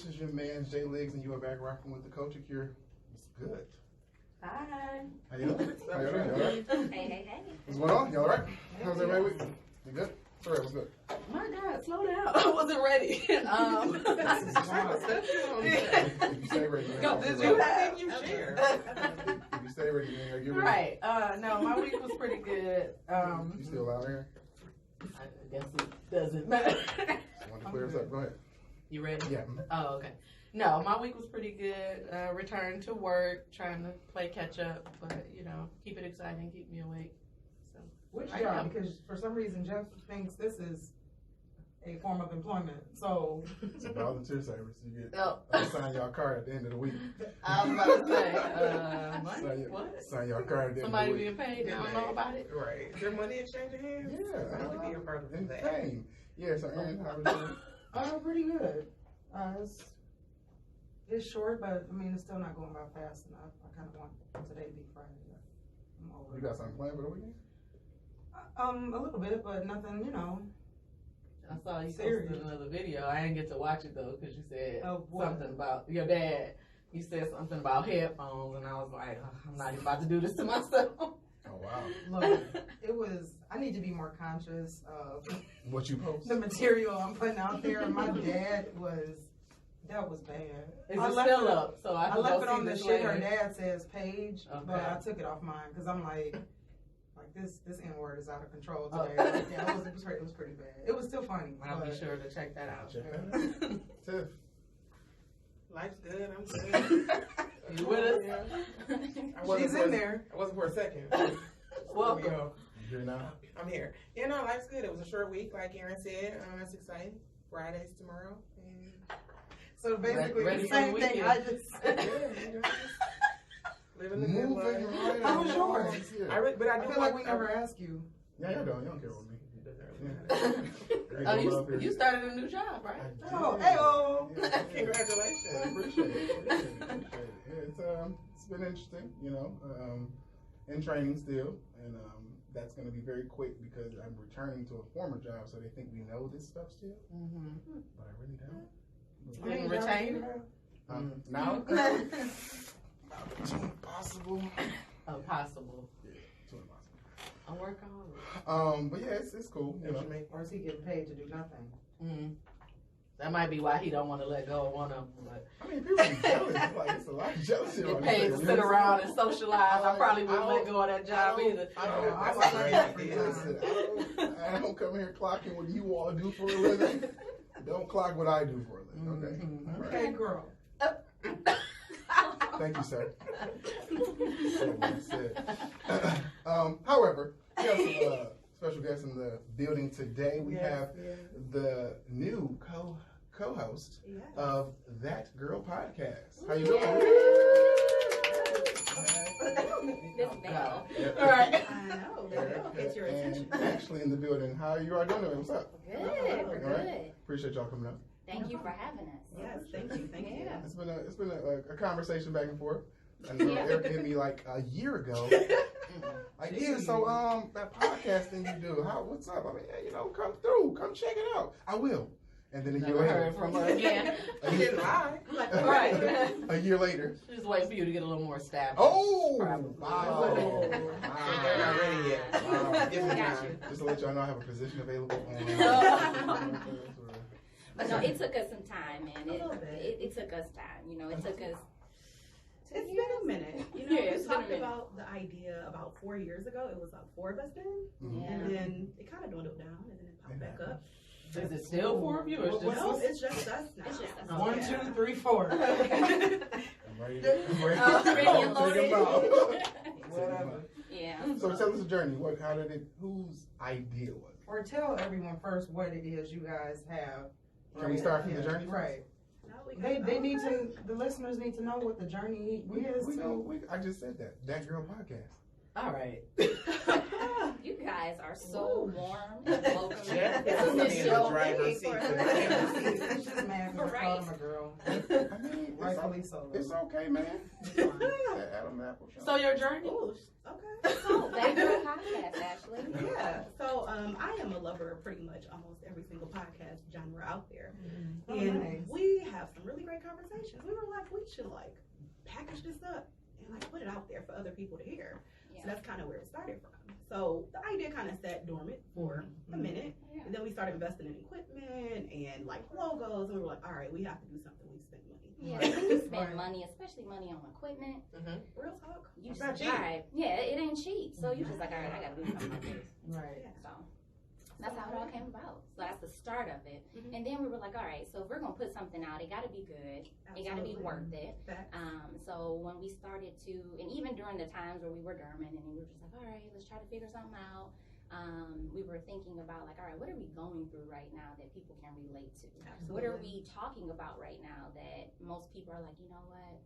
This is your man, Jay Liggs, and you are back rocking with the Culture Cure. It's good. Hi. How you doing? How you doing? You all right? Hey. What's going on? You all right? How's everybody week? You good? Sorry, what's good? My God, slow down. I wasn't ready. If you stay ready, Go, man. did you have you share? If you stay ready, man, you're ready. Right. No, my week was pretty good. You still out here? I guess it doesn't matter. Just wanted to clear us up. Go ahead. You ready? Yeah. Oh, okay. No, my week was pretty good. Returned to work, trying to play catch up, but keep it exciting, keep me awake. So Which job? Because for some reason Jeff thinks this is a form of employment. So It's a volunteer service. You get Oh. sign your card at the end of the week. I was about to say, money? What? Sign your card at the end Somebody of the week. being paid? I don't know about it. right. Is there money exchanging hands? Yeah. I have to be a part of In that. pain. Yeah, so Aaron, how was your Pretty good. It's short, but I mean it's still not going by fast enough. I kind of want today to be Friday. I'm over. You got something planned for the weekend? A little bit, but nothing. I saw you Serious. posted another video. I didn't get to watch it though because you said Of what? something about your dad. You said something about headphones, and I was like, I'm not even about to do this to myself. Oh, wow. Look, I need to be more conscious of What you post? the material I'm putting out there. My dad that was bad. It's I a left still it- up, so I I can left go it see on the this shit her later. dad says page, but Okay. I took it off mine because I'm like this N-word is out of control today. Oh. Yeah, it was pretty bad. It was still funny. I'll be but- sure to check that out. Check that out. Tiff. Life's good. I'm good. You with us? I wasn't She's for in a- there. I wasn't for a second. Welcome. You You here now? I'm here. Yeah, no, life's good. It was a short week, like Aaron said. It's exciting. Friday's tomorrow. And So basically Ready the for same the thing weekend. I just said. living the good Moving life. right I'm along. sure. Yeah. But I I do feel like we want- never ask you. Yeah, you don't care about me. Oh, you started a new job, right? Oh, hey-oh. Congratulations. I appreciate it. It's been interesting, in training still, and that's going to be very quick because I'm returning to a former job, so they think we know this stuff still, but I really don't. You didn't retain it? Now, too impossible. Impossible. Yeah, too impossible. I'm working on it. But yeah, it's cool. Or is he getting paid to do nothing? That might be why he don't want to let go of one of them. But I mean, people be jealous. Like, it's a lot of jealousy. get on paid this to thing. sit around and socialize. I probably wouldn't I let go of that job either. I don't come here clocking what you all do for a living. Don't clock what I do for a living. Okay. Okay, girl. Thank you, sir. So well said. However, we have some special guests in the building today. We have the new co-host of That Girl Podcast. How you doing? This bell. All right. I know. Get your attention. And Ashley in the building. How you all doing? What's up? Good. We're All right. good. Appreciate y'all coming up. Thank you for having us. Yes, thank you. Yeah. It's been a conversation back and forth. I know Erika hit me like a year ago. Like, yeah, so that podcast thing you do, what's up? I mean, yeah, come through, come check it out. I will. And then a year Never later, heard from her again. You didn't lie. Right. a year later. Just waiting for you to get a little more established. Oh, Probably. wow. They're not ready yet. Wow. Give me Got time. you. Just to let y'all know, I have a position available. But no, it took us some time, man. A little bit. It took us time. It took us. It's been a minute. Yeah, We it's been a talked minute. about the idea about 4 years ago. It was like 4 of us then. Yeah. And then it kind of dwindled down and then it popped back up. Is it still 4 of you or it's No, just it's just us now. It's just us. Oh, 1, yeah. 2, 3, 4. I'm ready to Ready and take them out. Whatever. Yeah. So tell us the journey. Whose idea was it? Or tell everyone first what it is you guys have. Can we start from the journey? Right. No, we They got- need to. The listeners need to know what the journey is. We too. know. I just said that. That Girl Podcast. all right. You guys are so warm and welcoming. Jeff This is is in so the driver's big seat for today. She's just mad because I called him a girl. I mean, Right. Fully solo. It's okay, man. That Adam Apple show. So your journey? Ooh, okay. So, That Girl Podcast, Ashley. Yeah. So I am a lover of pretty much almost every single podcast genre out there. Oh, And nice. we have some really great conversations. We were like, we should like package this up and like put it out there for other people to hear. So Yeah. that's kind of where it started from. So the idea kind of sat dormant for a minute. Yeah. And then we started investing in equipment and like logos. And we were like, all right, we have to do something. We spend money. Yeah, when you spend money, especially money on equipment, Real talk. you It's just, not cheap. all right, yeah, it ain't cheap. So you just like, all right, I gotta do something like this. Right. Yeah. So that's how it all came about. So that's the start of it. Mhm. And then we were like, all right, so if we're gonna put something out, it gotta be good. It gotta be Absolutely. worth it. Facts. So when we started to, and even during the times where we were dormant and we were just like, all right, let's try to figure something out. We were thinking about like, all right, what are we going through right now that people can relate to? Absolutely. What are we talking about right now that most people are like, you know what?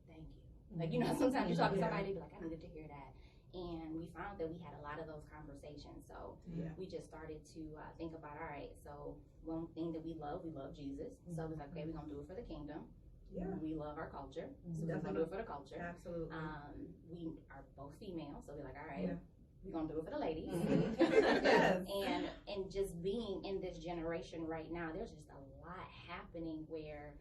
Thank you. Like, you know, sometimes you talk to somebody, they be like, I needed to hear that. And we found that we had a lot of those conversations. So Yeah. we just started to think about, all right, so one thing that we love Jesus. So it was like, okay, we're going to do it for the kingdom. Yeah. We love our culture. So we're going to do it for the culture. Absolutely. We are both female, so we're like, all right, Yeah. we're gonna do it for the ladies. Yes. And just being in this generation right now, there's just a lot happening where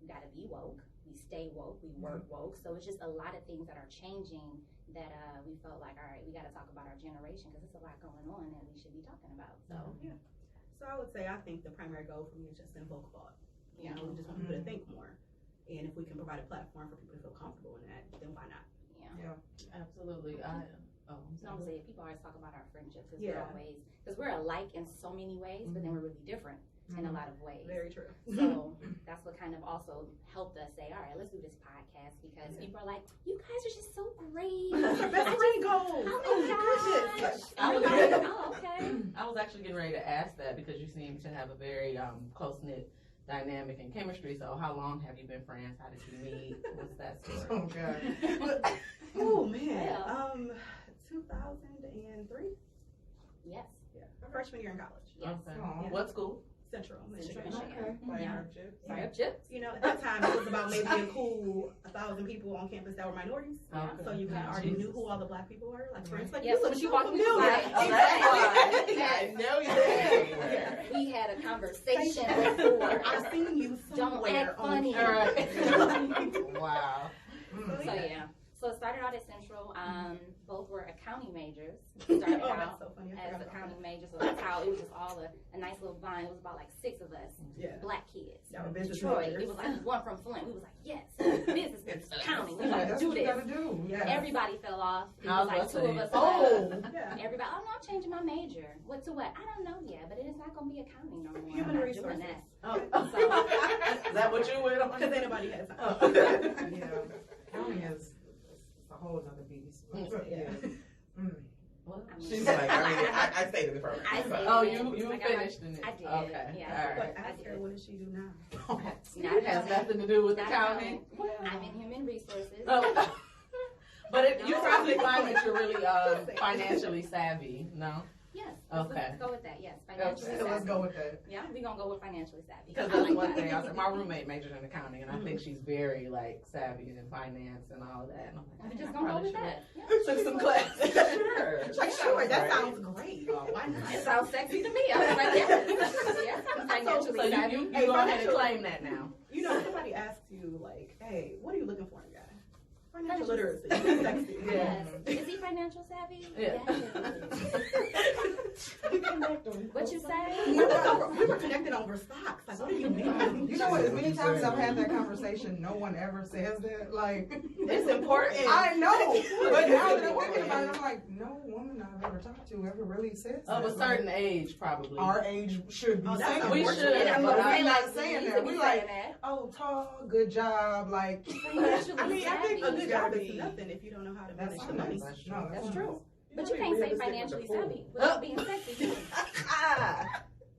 we gotta be woke, we stay woke, we work woke. So it's just a lot of things that are changing that we felt like, all right, we gotta talk about our generation because there's a lot going on that we should be talking about. So Yeah. So I would say I think the primary goal for me is just invoke thought. You know, we just want people to think more. And if we can provide a platform for people to feel comfortable in that, then why not? Absolutely. So I'm saying people always talk about our friendships because Yeah. we're alike in so many ways, but then we're really different in a lot of ways. Very true. So that's what kind of also helped us say, all right, let's do this podcast because people are like, you guys are just so great. Best friend goals. Oh my gosh. I was Really? ready. Oh, okay. I was actually getting ready to ask that because you seem to have a very close-knit dynamic and chemistry. So how long have you been friends? How did you meet? What's that story? Oh, God. Oh man. Yeah. 2003. Yes. Freshman year in college. Yes. Okay. Aw. What school? Central Michigan. Michigan. Okay. Yeah. Fried chips. You know, at that time it was about maybe a cool 1,000 people on campus that were minorities. Okay. So you kind of already knew who all the black people were. Like friends, like Yeah, you so look when she so walked in the familiar. side, Oh, that's why. I know you. We had a conversation before. I've seen you Don't somewhere act on funny. campus. Wow. So yeah. So it started out at Central. Both were accounting majors. Started Oh, out that's so funny. I as forgot about accounting majors. So that's how it was just all a nice little bond. It was about like 6 of us, that. Yeah. black kids. Y'all were business Detroit. majors. It was like one from Flint. We was like, yes, business, it's accounting. We like That's do what you this. gotta do. Yeah. Everybody fell off. It I was was like 2 about of to us. say, left. Yeah. Everybody, oh no, I'm changing my major. What to what? I don't know yet, but it is not gonna be accounting no more. Human I'm not resources. doing that. Oh. So Is that what you went on? Because anybody has time. Oh. Yeah. Counting is a whole other beast. Yeah. I mean, She's like, I stayed in the program. I say Oh, it. you Like, finished in it. I did. Okay. Yeah. All right. But ask her, what does she do now? It has nothing to do with Not accounting. I'm in human resources. Oh. But you probably find that you're really financially savvy, no? Yes. Okay. Let's go with that. Yes. Financially Okay, let's savvy. go with that. Yeah, we're gonna go with financially savvy. Because I that's like one that. thing I said. My roommate majored in accounting, and I think she's very like savvy in finance and all of that. And I'm like, We're I just probably gonna go with should that. Yeah. took some classes. Sure. Like, sure, that sounds great. Why It not? sounds sexy to me. I was like, yes. I'm financially So savvy. you Hey, go ahead and financial- claim that now. You know, somebody asks you, like, hey, what are you looking for in a guy? Financial Financial- literacy. Sexy. Yes. Is he financial savvy? Yeah. What you say? We were connected over stocks. Like, what do you mean? You know what? As many times I've had that conversation, no one ever says that. Like, It's important. I know, but now that I'm thinking about it, I'm like, no woman I've ever talked to ever really says that. Of a certain age, probably. Our age should be Oh, that's saying We that. should, And but we're I'm not saying that. We're like, that. oh, tall, good job, like. Financially I mean, I think a savvy. good job is nothing if you don't know how to That's manage the money. fine. That's No, true. that's true. But you can't say financially savvy without being sexy.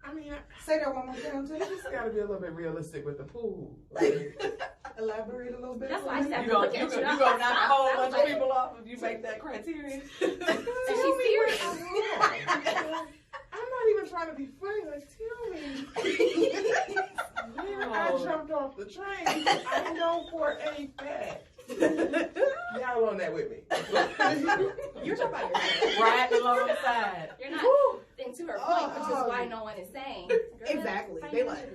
I mean, Say that one more time, you too. just gotta be a little bit realistic with the pool. Like, Elaborate a little bit. That's why I said You gonna knock a whole bunch of people off if you make that criteria. Is she serious? I'm not even trying to be funny. Like, tell me. When I jumped off the train, on the side. You're not. And to her point, which is why no one is saying. Girl, Exactly. They like.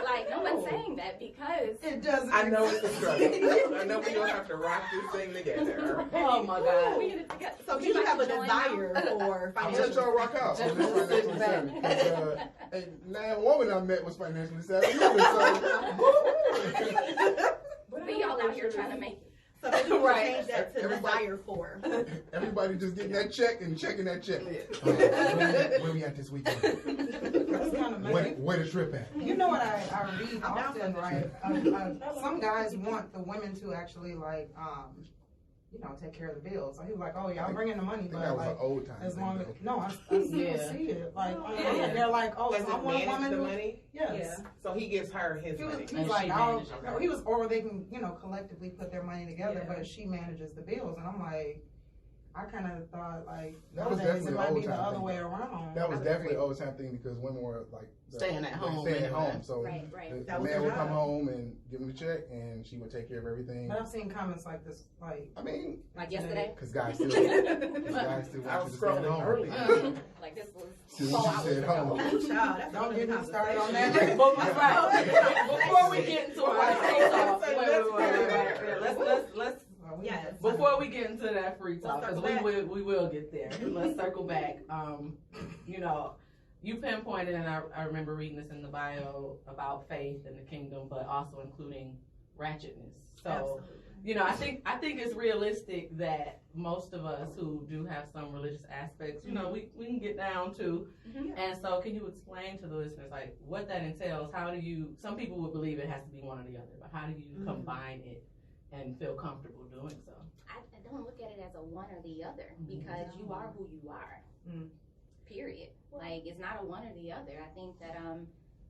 like no one's saying that because It doesn't. I know it's a struggle. I know we don't have to rock this thing together. Oh my God. we get it together. So Would you like have to a join desire now? for I'm financial. let y'all rock out. Just I'm just financially savvy. Because, now a woman I met was financially savvy either, so. But y'all out here trying to make it. So maybe we Right. change that to desire for. Everybody just getting that check and checking that check. Where we at this weekend? That's kind of Where the trip at? You know what I read I'm down for often, this. right? Some guys want the women to actually take care of the bills. So he was like, "Oh yeah, I'm bringing the money, I think but that was like an old time as thing, long as though. I still Yeah. see it. Like Yeah. they're like, oh, Does so I it want a manage woman the to money? yes." So he gives her his He was, money. he was And like, she I'll, manages no, he was, or they can, collectively put their money together, Yeah. but she manages the bills. And I'm like, I kind of thought like That was nowadays definitely it might an be the old-time other thing. way around. That was I would definitely agree. an old time thing because women were like Staying at home Staying at anyway. home, so Right, right. the That was man her would come job. home and give him the check, and she would take care of everything. But I've seen comments like this, like I mean, Like yesterday. because guys still want I you to was stay scrolling home. earlier. Like this was Still 4 want hours you to stay at home. ago. Child, that's don't one get of the me started on that. conversations. Before we get into our free talk, wait. Let's Yes. before we get into that free talk, Let's because circle we will get there. Let's circle back. You pinpointed, and I remember reading this in the bio about faith and the kingdom, but also including ratchetness. So, Absolutely. I think it's realistic that most of us who do have some religious aspects, we can get down to. Mhm. And so, can you explain to the listeners like what that entails? How do you? Some people would believe it has to be one or the other, but how do you combine it and feel comfortable doing so? I don't look at it as a one or the other because you are who you are. Period. Like it's not a one or the other. I think that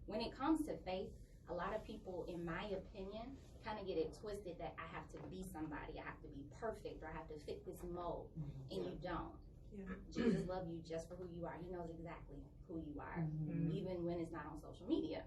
when it comes to faith, a lot of people, in my opinion, kind of get it twisted that I have to be somebody, I have to be perfect, or I have to fit this mold, and you don't. Yeah. Jesus loves you just for who you are. He knows exactly who you are, even when it's not on social media.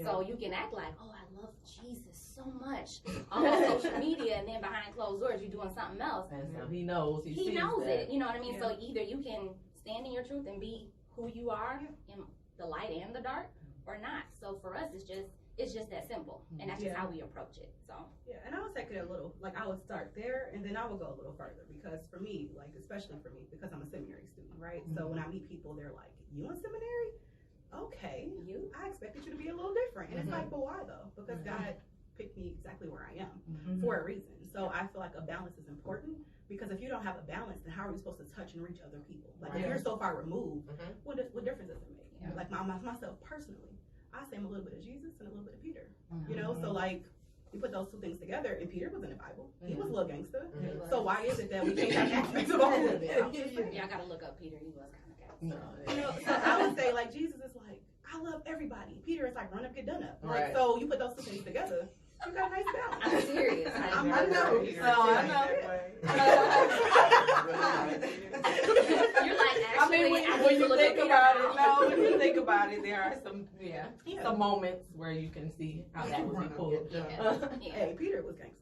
So you can act like, oh, I love Jesus so much on social media, and then behind closed doors, you're doing something else. And so he knows. He sees knows that. it. You know what I mean? Yeah. So either you can stand in your truth and be who you are in the light and the dark, or not. So for us, it's just that simple, and that's just how we approach it. So Yeah, and I would take it a little, like I would start there and then I would go a little further because for me, like especially for me, because I'm a seminary student, right? So when I meet people, they're like, you in seminary? Okay, I expected you to be a little different. And it's like, but why though? Because God picked me exactly where I am for a reason. So I feel like a balance is important because if you don't have a balance, then how are you supposed to touch and reach other people? Like if you're so far removed, what difference does it make? Yeah. Like myself personally, I say I'm a little bit of Jesus and a little bit of Peter. So like you put those two things together, and Peter was in the Bible. He was a little gangster. So why is it that we can't have aspects of all of it? yeah, I gotta look up Peter. He was kind of gay. No. So I would say like Jesus is like, I love everybody. Peter is like, run up, get done up. Like, Right. so you put those two things together, you got a nice balance. I'm serious. I know. You're like, I actually, mean, when you think about it, when you think about it, there are some some moments where you can see how that would be pulled. Hey, Peter was gangster.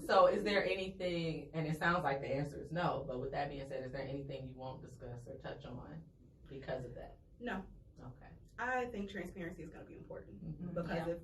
So, is there anything? And it sounds like the answer is no. But with that being said, is there anything you won't discuss or touch on because of that? No. Okay. I think transparency is going to be important because if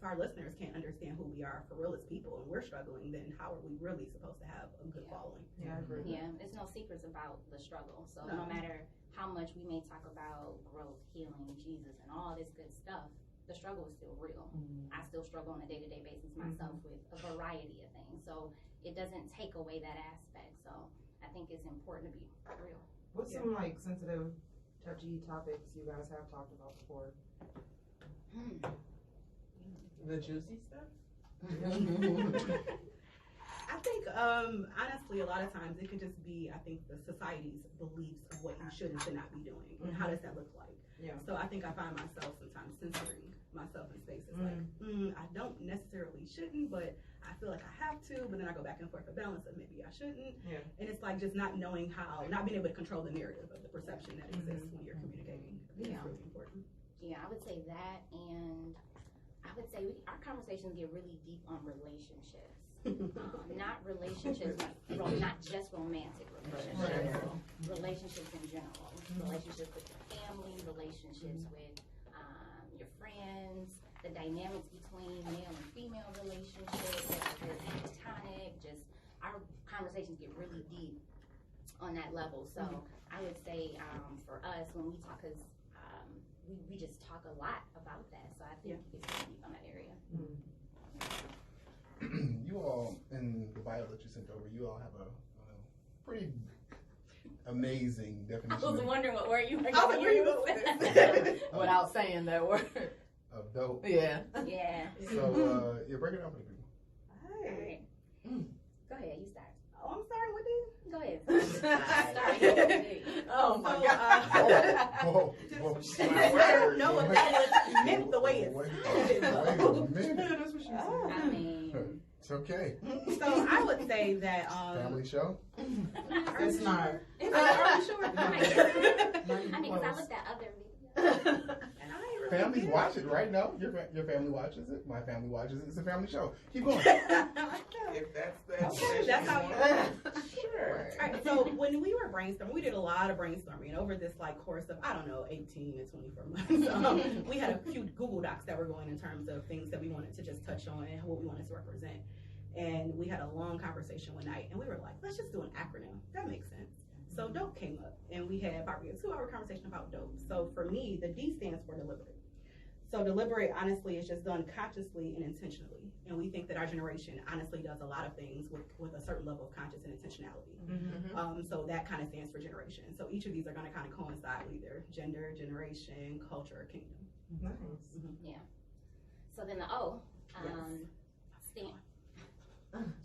our listeners can't understand who we are for real as people and we're struggling, then how are we really supposed to have a good following? Yeah, I agree. Yeah, there's no secrets about the struggle. So no matter how much we may talk about growth, healing, Jesus, and all this good stuff, the struggle is still real. I still struggle on a day-to-day basis myself with a variety of things. So it doesn't take away that aspect. So I think it's important to be real. What's some like sensitive, touchy topics you guys have talked about before? The juicy stuff? I think, honestly, a lot of times it could just be, I think, the society's beliefs of what you should and should not be doing. And how does that look like? Yeah. So I think I find myself sometimes censoring myself in spaces like, I don't necessarily shouldn't, but I feel like I have to, but then I go back and forth for balance of maybe I shouldn't. Yeah. And it's like just not knowing how, not being able to control the narrative of the perception that exists when you're communicating. I think it's really important. Yeah, I would say that, and I would say our conversations get really deep on relationships. Not relationships, not just romantic relationships. relationships in general. Relationships with your family, relationships with your friends, the dynamics between male and female relationships, whether they're platonic, just our conversations get really deep on that level. So I would say for us, when we talk, because we just talk a lot about that. So I think it's really deep on that area. You all, in the bio that you sent over, you all have a pretty amazing definition. I was wondering what word you were I was like, where you going going with this? Without saying that word. Of dope. Yeah. Yeah. So, break it down for the people. All right. Go ahead, you start. Oh, I'm starting with it. Go ahead. Oh my God. Whoa. I don't know if that was meant the way it's Wait a minute. I mean, It's okay. So I would say that Family show? It's not. Are you sure? I mean, because I looked at other videos. And I ain't really Families good. watch it, right? No? Your family watches it. My family watches it. It's a family show. Keep going. If that's the Okay, that's how you. Sure. All right, so when we were brainstorming, we did a lot of brainstorming over this course of, I don't know, 18 to 24 months. We had a few Google Docs that were going in terms of things that we wanted to just touch on and what we wanted to represent. And we had a long conversation one night, and we were like, let's just do an acronym. That makes sense. So DOPE came up, and we had probably a 2-hour conversation about DOPE. So for me, the D stands for deliberate. So deliberate, honestly, is just done consciously and intentionally. And we think that our generation honestly does a lot of things with a certain level of conscious and intentionality. So that kind of stands for generation. So each of these are going to kind of coincide with either gender, generation, culture, or kingdom. Nice. Yeah. So then the O, stamp.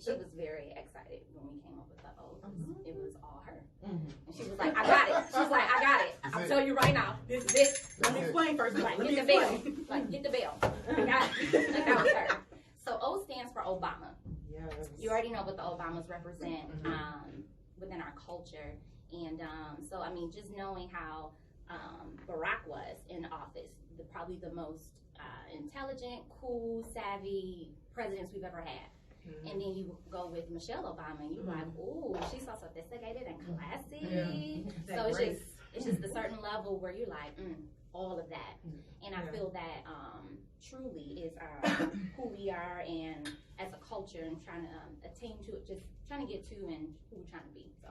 She was very excited when we came up with the O. It was all her. And she was like, I got it. She was like, I got it. I'll tell you right now. This is it. Let me explain first. Like, Let me get the bill. explain. Like, get the bill. I got it. Like, that was her. So O stands for Obama. Yes. You already know what the Obamas represent within our culture. And so, I mean, just knowing how Barack was in office, probably the most intelligent, cool, savvy presidents we've ever had. And then you go with Michelle Obama, and you're like, ooh, she's so sophisticated and classy. So it's just a certain level where you're like, all of that. And I feel that truly is who we are, and as a culture, and trying to attain to it, just trying to get to and who we're trying to be. So.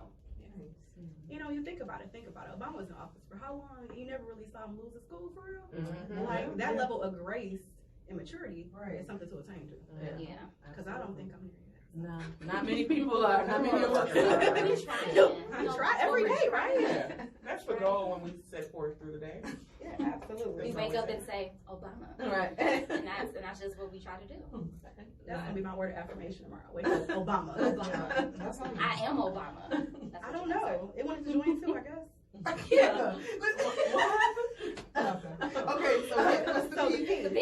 You know, you think about it. Obama was in office for how long? You never really saw him lose his school for real. Like that level of grace and maturity is something to attain to. Yeah. Because I don't think I'm near No, not many people are. Not many of us I try every day, right? Yeah. That's the goal when we set forth through the day. Yeah, absolutely. We wake up and say Obama, Right. and that's just what we try to do. That's gonna be my word of affirmation tomorrow. Wake up, Obama. I am Obama. That's I what don't you can know. It wanted to join too, I guess. Yeah. Okay, so say. The P.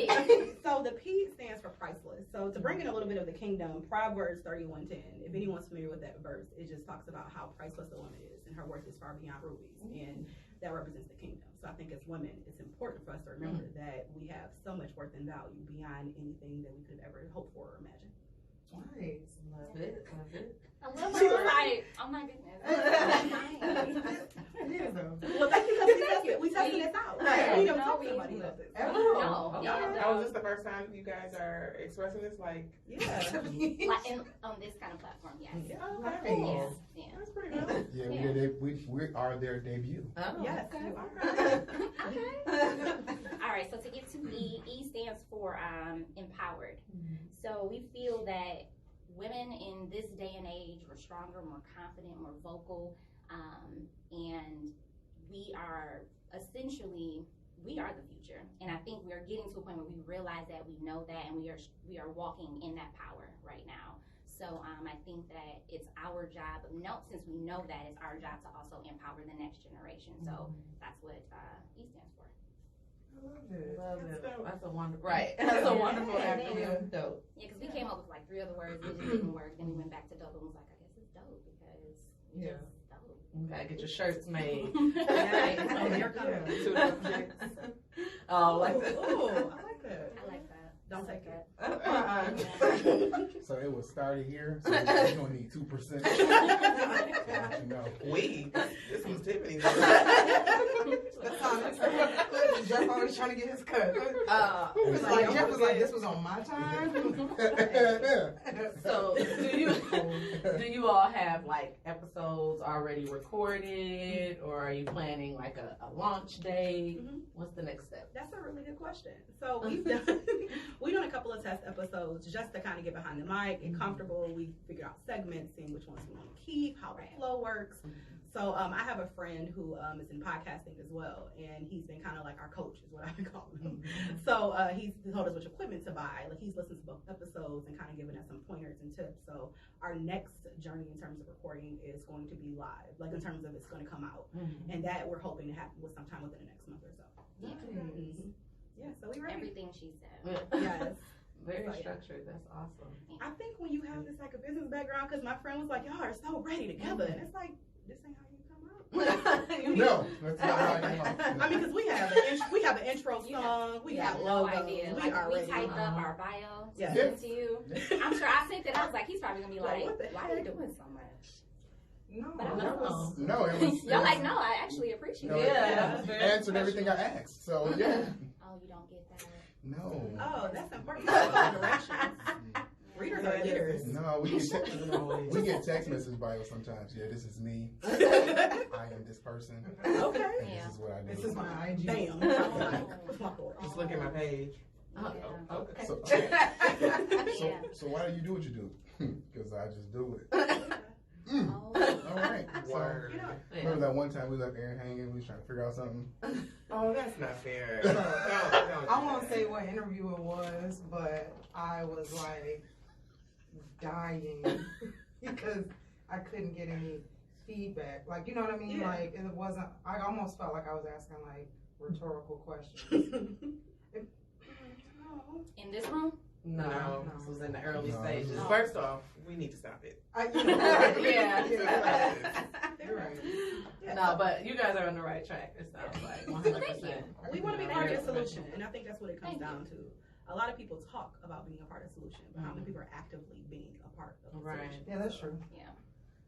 So the P stands for priceless. So to bring in a little bit of the kingdom, Proverbs 31:10. If anyone's familiar with that verse, it just talks about how priceless the woman is, and her worth is far beyond rubies, and that represents the kingdom. So I think as women, it's important for us to remember that we have so much worth and value beyond anything that we could ever hope for or imagine. Nice. Love it. Love it. I love her. Like, oh my goodness. Yeah, though. Well, thank you. We tested this out. Right. We don't No, talk we- to somebody about this. No. Yeah. Oh, is this the first time you guys are expressing this? Like, Yeah. Like on this kind of platform, yes. okay. Yeah. Yeah. That's pretty good. Yeah, we are their debut. Oh, Yes. Okay. All right. So to get to E, E stands for empowered. So we feel that women in this day and age were stronger, more confident, more vocal, and we are essentially, we are the future. And I think we're getting to a point where we realize that, we know that, and we are walking in that power right now. So I think that it's our job, since we know that, it's our job to also empower the next generation. So that's what E stands for. Love it. That's a wonderful. Right. That's a wonderful acronym. Dope. Yeah, because we came up with like 3 other words, it just didn't work. Then we went back to dope and was like, I guess it's dope because it's just dope. You gotta get your shirts made. Oh, they're coming. Oh, like that. Ooh, I like that. I like that. Don't take it. So it was started here. So we're gonna need 2%. You know. This was Tiffany. either. That's how Jeff always trying to get his cut. It's Jeff was like, this was on my time. So do you all have like episodes already recorded, or are you planning like a launch date? What's the next step? That's a really good question. So we've done a couple of test episodes just to kind of get behind the mic, get comfortable. We figured out segments, seeing which ones we want to keep, how the flow works. So I have a friend who is in podcasting as well, and he's been kind of like our coach, is what I would call him. So he's told us which equipment to buy. Like, he's listened to both episodes and kind of given us some pointers and tips. So our next journey in terms of recording is going to be live, like in terms of it's going to come out, and that we're hoping to happen with sometime within the next month or so. Yeah, so we ready. Everything she said. Yes. Very structured. That's awesome. I think when you have this like a business background, because my friend was like, y'all are so ready together, and it's like, this ain't how you come out. No, that's not how I came out. I mean, because we have an intro song, we have no logos, idea. we Like, are we ready. typed up our bio, Yeah. sent it to you. I'm sure I sent it. I was like, he's probably gonna be like, What the why are you doing so much? No, But I that was. No, it was. You're like, no, I actually appreciate No, it. Yeah. it answered everything I asked. So yeah. Oh, you don't get that. No. Oh, that's important. Directions. Readers are leaders. No, we get text message bios sometimes. Yeah, this is me. I am this person. Okay. And this is what I do. This is my IG. Bam. Oh. Just look at my page. Yeah. Okay. So why do you do what you do? Because I just do it. Oh. All right. Word. So, remember that one time we left Aaron hanging? We was trying to figure out something. Oh, that's not fair. I won't say what interview it was, but I was like dying because I couldn't get any feedback. Like, you know what I mean? Yeah. Like, it wasn't, I almost felt like I was asking like rhetorical questions. In this room? No, this was in the early stages. No. First off, we need to stop it. Yeah. You're right. No, but you guys are on the right track. It sounds like 100%. We want to be part of the solution, and I think that's what it comes Thank you. down to. A lot of people talk about being a part of the solution, but how many people are actively being a part of the Right. solution? Yeah, that's true. Yeah.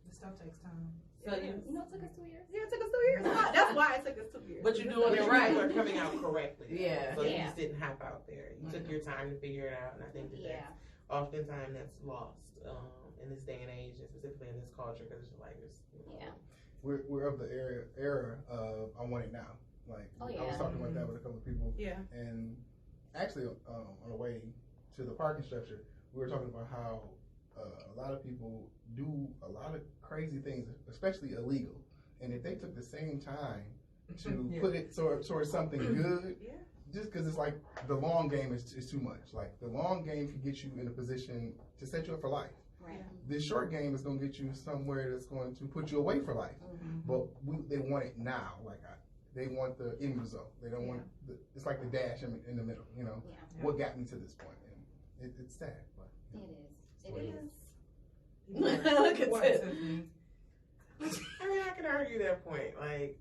This stuff takes time. So you, You know, it took us 2 years. Yeah, it took us 2 years. That's why it took us 2 years. but you're doing But it you right. are coming out correctly. Yeah. So you Yeah. just didn't hop out there. You took your time to figure it out, and I think that Yeah. that's oftentimes that's lost in this day and age, and specifically in this culture, because it's like it's. Yeah. We're of the era of I want it now. Like Oh, I yeah. was talking about that with a couple of people, Yeah. and actually on the way to the parking structure, we were talking about how a lot of people do a lot of crazy things, especially illegal. And if they took the same time to Yeah. put it towards something good, Yeah. just because it's like the long game is too much. Like the long game can get you in a position to set you up for life. Right. The short game is going to get you somewhere that's going to put you away for life. But they want it now. Like they want the end result. They don't want it's like the dash in the middle. You know, Yeah. what got me to this point? And it's sad, but It is. That's what it It is. Look at What, this. Tiffany? I mean, I can argue that point, like,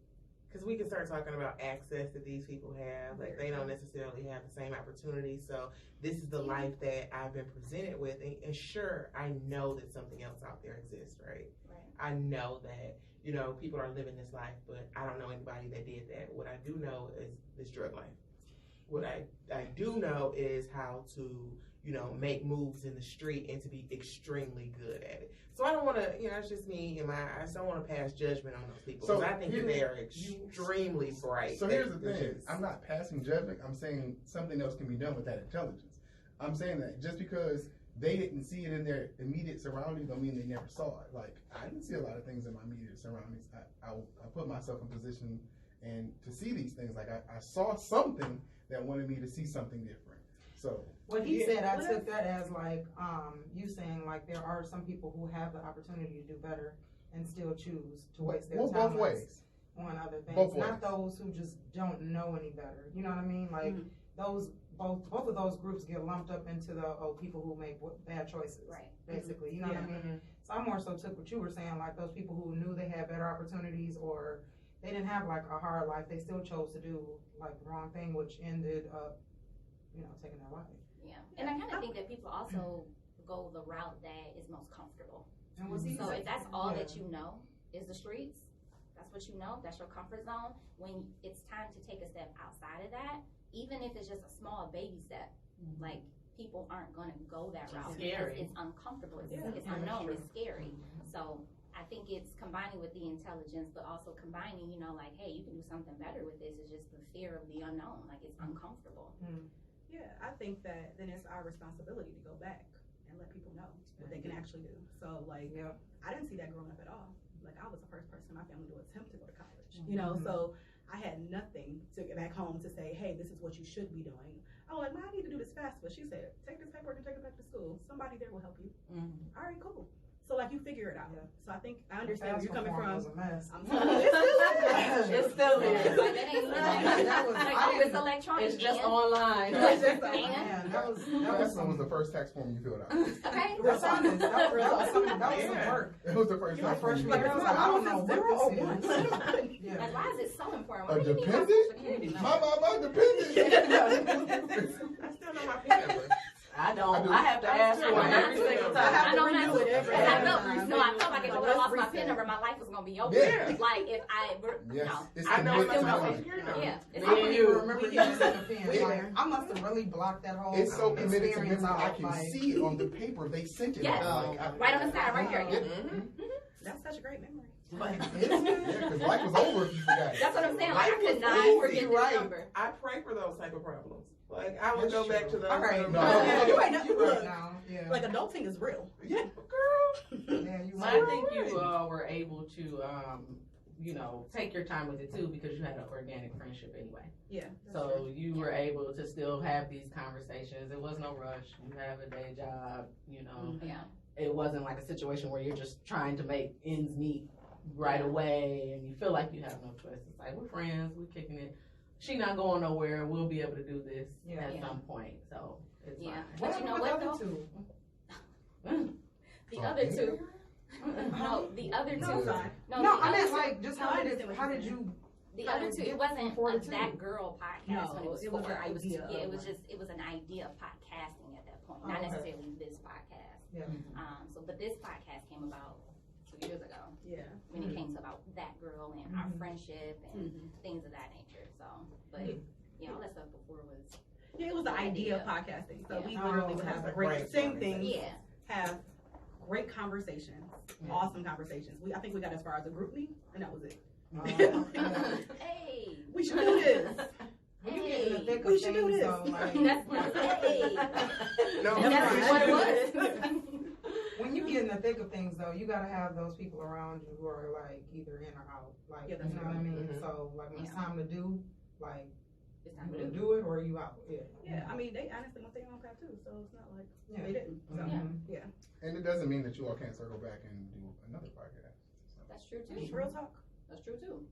because we can start talking about access that these people have. Like, they don't necessarily have the same opportunity. So this is the life that I've been presented with. And sure, I know that something else out there exists, right? Right. I know that, you know, people are living this life, but I don't know anybody that did that. What I do know is this drug life. What I do know is how to, you know, make moves in the street and to be extremely good at it. So I don't want to, you know, it's just me and I just don't want to pass judgment on those people. So Because I think that they are extremely bright. So here's the thing. Just- I'm not passing judgment. I'm saying something else can be done with that intelligence. I'm saying that just because they didn't see it in their immediate surroundings don't mean they never saw it. Like, I didn't see a lot of things in my immediate surroundings. I put myself in position and to see these things. Like, I saw something that wanted me to see something different. So What he said, I took that as like, you saying like there are some people who have the opportunity to do better and still choose to waste their well, time both ways. on other things. Both Not ways. those who just don't know any better. You know what I mean? Like those both of those groups get lumped up into the people who make bad choices. Right. Basically, you know what I mean? So I more so took what you were saying, like those people who knew they had better opportunities or they didn't have like a hard life, they still chose to do like the wrong thing, which ended up, you know, taking their life. Yeah. And I kind of think that people also go the route that is most comfortable. And was he So if that's all yeah. that you know is the streets, That's what you know. That's your comfort zone. When it's time to take a step outside of that, even if it's just a small baby step, like people aren't going to go that route because it's uncomfortable. It's unknown. It's scary. So I think it's combining with the intelligence, but also combining, you know, like, hey, you can do something better with this. It's just the fear of the unknown. Like, it's uncomfortable. Yeah, I think that then it's our responsibility to go back and let people know what they can actually do. So, like, I didn't see that growing up at all. Like, I was the first person in my family to attempt to go to college, you know, so I had nothing to get back home to say, hey, this is what you should be doing. I was like, I need to do this fast, but she said, take this paperwork and take it back to school. Somebody there will help you. All right, cool. So, like, you figure it out. So I think I understand where you're coming from. I'm telling you, It's still there. It's electronic. It's just online. That was the first tax form you filled out. Okay. That was some work. It was the first tax form you filled out. I don't know what this is. Like, why is it so important? A Why do you need my dependent? Social Security number? My dependent. I still know my PIN number. I don't. I have to ask for it every single time. I know not to. every And I time. felt, no, I felt like if I would have lost my PIN number, my life was gonna be over. Yeah. Like if I, Yes. no, It's I know my connected to Social money. Security number. yeah, it's Me and you. Remember you using the pen. I must have really blocked that whole It's so committed to experience memory. I out. can Like, see it on the paper. They sent it. Yes. Right on the side, right here. Yeah. That's such a great memory. Because life was over if you forgot it. That's what I'm saying. Like I Life was could not easy, forget this right? number. I pray for those type of problems. Like, I would That's go back true. to those. Okay. No. You ain't nothing. right Look, now, yeah. like adulting is real. Yeah, girl. Yeah, you I think you were able to, you know, take your time with it too because you had an organic friendship anyway. Yeah. So you were able to still have these conversations. It was no rush. You have a day job, you know. Yeah. It wasn't like a situation where you're just trying to make ends meet right away and you feel like you have no choice. It's like, we're friends, we're kicking it. She not going nowhere. We'll be able to do this at some point. So it's fine. But you know what though? The other two. No, the other two. No, I meant like just how did you? The other two, it wasn't a That Girl podcast when it was it was for. an idea. It was an idea of podcasting at that point, not necessarily this podcast. Yeah. But this podcast came about 2 years ago. Yeah. When it came to about that girl and our friendship and things of that nature. So, but you know, all that stuff before was. Yeah, it was the idea of podcasting. So we Yeah. literally would have That's a great great same things. Yeah. Have great conversations, awesome conversations. I think we got as far as a group meet, and that was it. Hey. We should do this. When you get in the thick We of should do things, this. though, like, That's hey. No, That's what it was. when you get in the thick of things, though, you gotta have those people around you who are like either in or out. Like, Yeah, you that's know what I mean? Mhm. So, like, when it's time to do, like, It's time you to gonna do. do it or you out. Yeah. Yeah, I mean, they honestly went their own path too, so it's not like Yeah. they didn't. So, Yeah. And it doesn't mean that you all can't circle back and do another podcast. That's true too. Real talk. That's true too.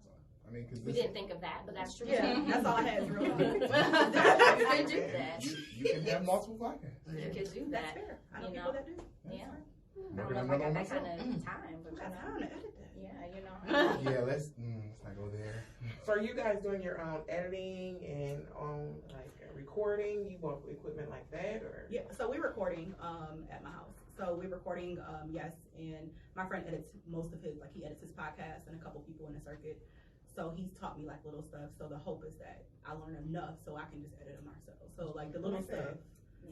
So, I mean, because We didn't think of that, but that's true Yeah, too. that's all I had is real talk. You could do that. you can have multiple podcasts. You could do That's that. fair. I know You people know. that do. Yeah. Working I don't on know if I another got one that myself. kind of time, but Got time to edit that. yeah, you know. Yeah, let's not go there. So are you guys doing your own editing and like recording? You bought equipment like that, or? Yeah, so we're recording at my house. So we're recording, yes, and my friend edits most of his, like he edits his podcast and a couple people in the circuit. So he's taught me like little stuff. So the hope is that I learn enough so I can just edit it myself. So like the little stuff,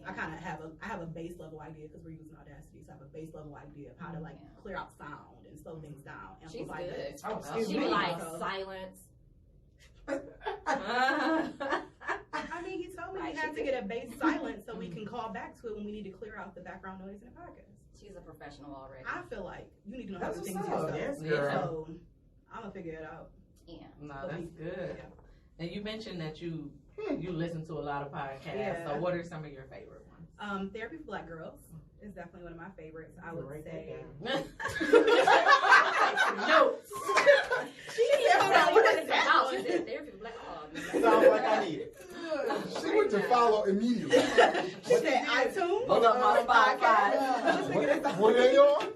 I kind of have a base level idea because we're using Audacity. So I have a base level idea of how to like clear out sound and slow things down. She's amplify good. this. Oh, excuse She me. like So- silence. I mean, he told me Like, we have she to get a base silence so we can call back to it when we need to clear out the background noise in the podcast. She's a professional already. I feel like you need to know That's how to do what's things up. yourself. Yes, girl. So I'm gonna figure it out. Yeah. No, that's good. And you mentioned that you listen to a lot of podcasts. Yeah. So what are some of your favorite ones? Therapy for Black Girls is definitely one of my favorites. I would Write that say. down. No. She said, "Hold on, what is that?" Oh, she said therapy for black. Oh, Sounds like I need it. She went to follow immediately. She said iTunes. Pull up my Spotify. What are they on?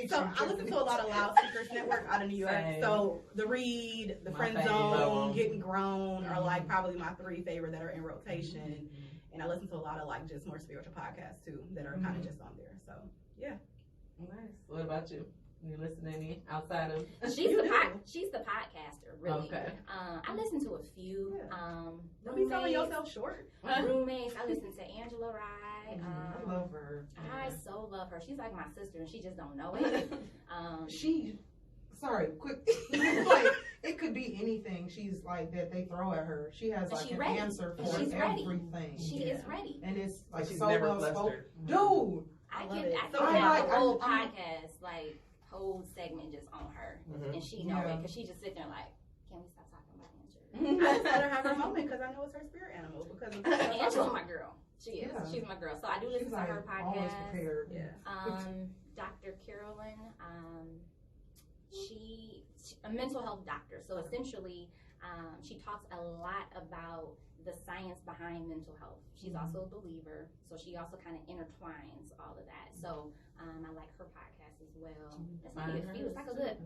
So I listen to a lot of Loudspeakers Network out of New York. Same. So The Read, The My Friend favorite. Zone, Getting Grown are like probably my three favorite that are in rotation. And I listen to a lot of like just more spiritual podcasts too that are kind of just on there. So yeah. Nice. What about you? You listen to any outside of? She's the podcaster, really. Okay. I listen to a few. Don't be selling yourself short. Roommates. I listen to Angela Rye. I love her. I so love her. She's like my sister, and she just don't know it. Sorry, quick. Like, it could be anything. She's like that they throw at her. She has like an answer for everything. She is ready, and it's like she's so never well spoken. flustered. Dude, I love can it. have a whole podcast, like whole segment just on her, and she know it because she just sit there like, can we stop talking about Angela? I just let her have her moment because I know it's her spirit animal. Because Angela's my girl. She is. Yeah. She's my girl. So I do listen she's to like her podcast. always prepared. Yeah. Dr. Carolyn, she a mental health doctor. So essentially, she talks a lot about the science behind mental health. She's also a believer, so she also kind of intertwines all of that. So I like her podcast as well. That's maybe a few. It's like a good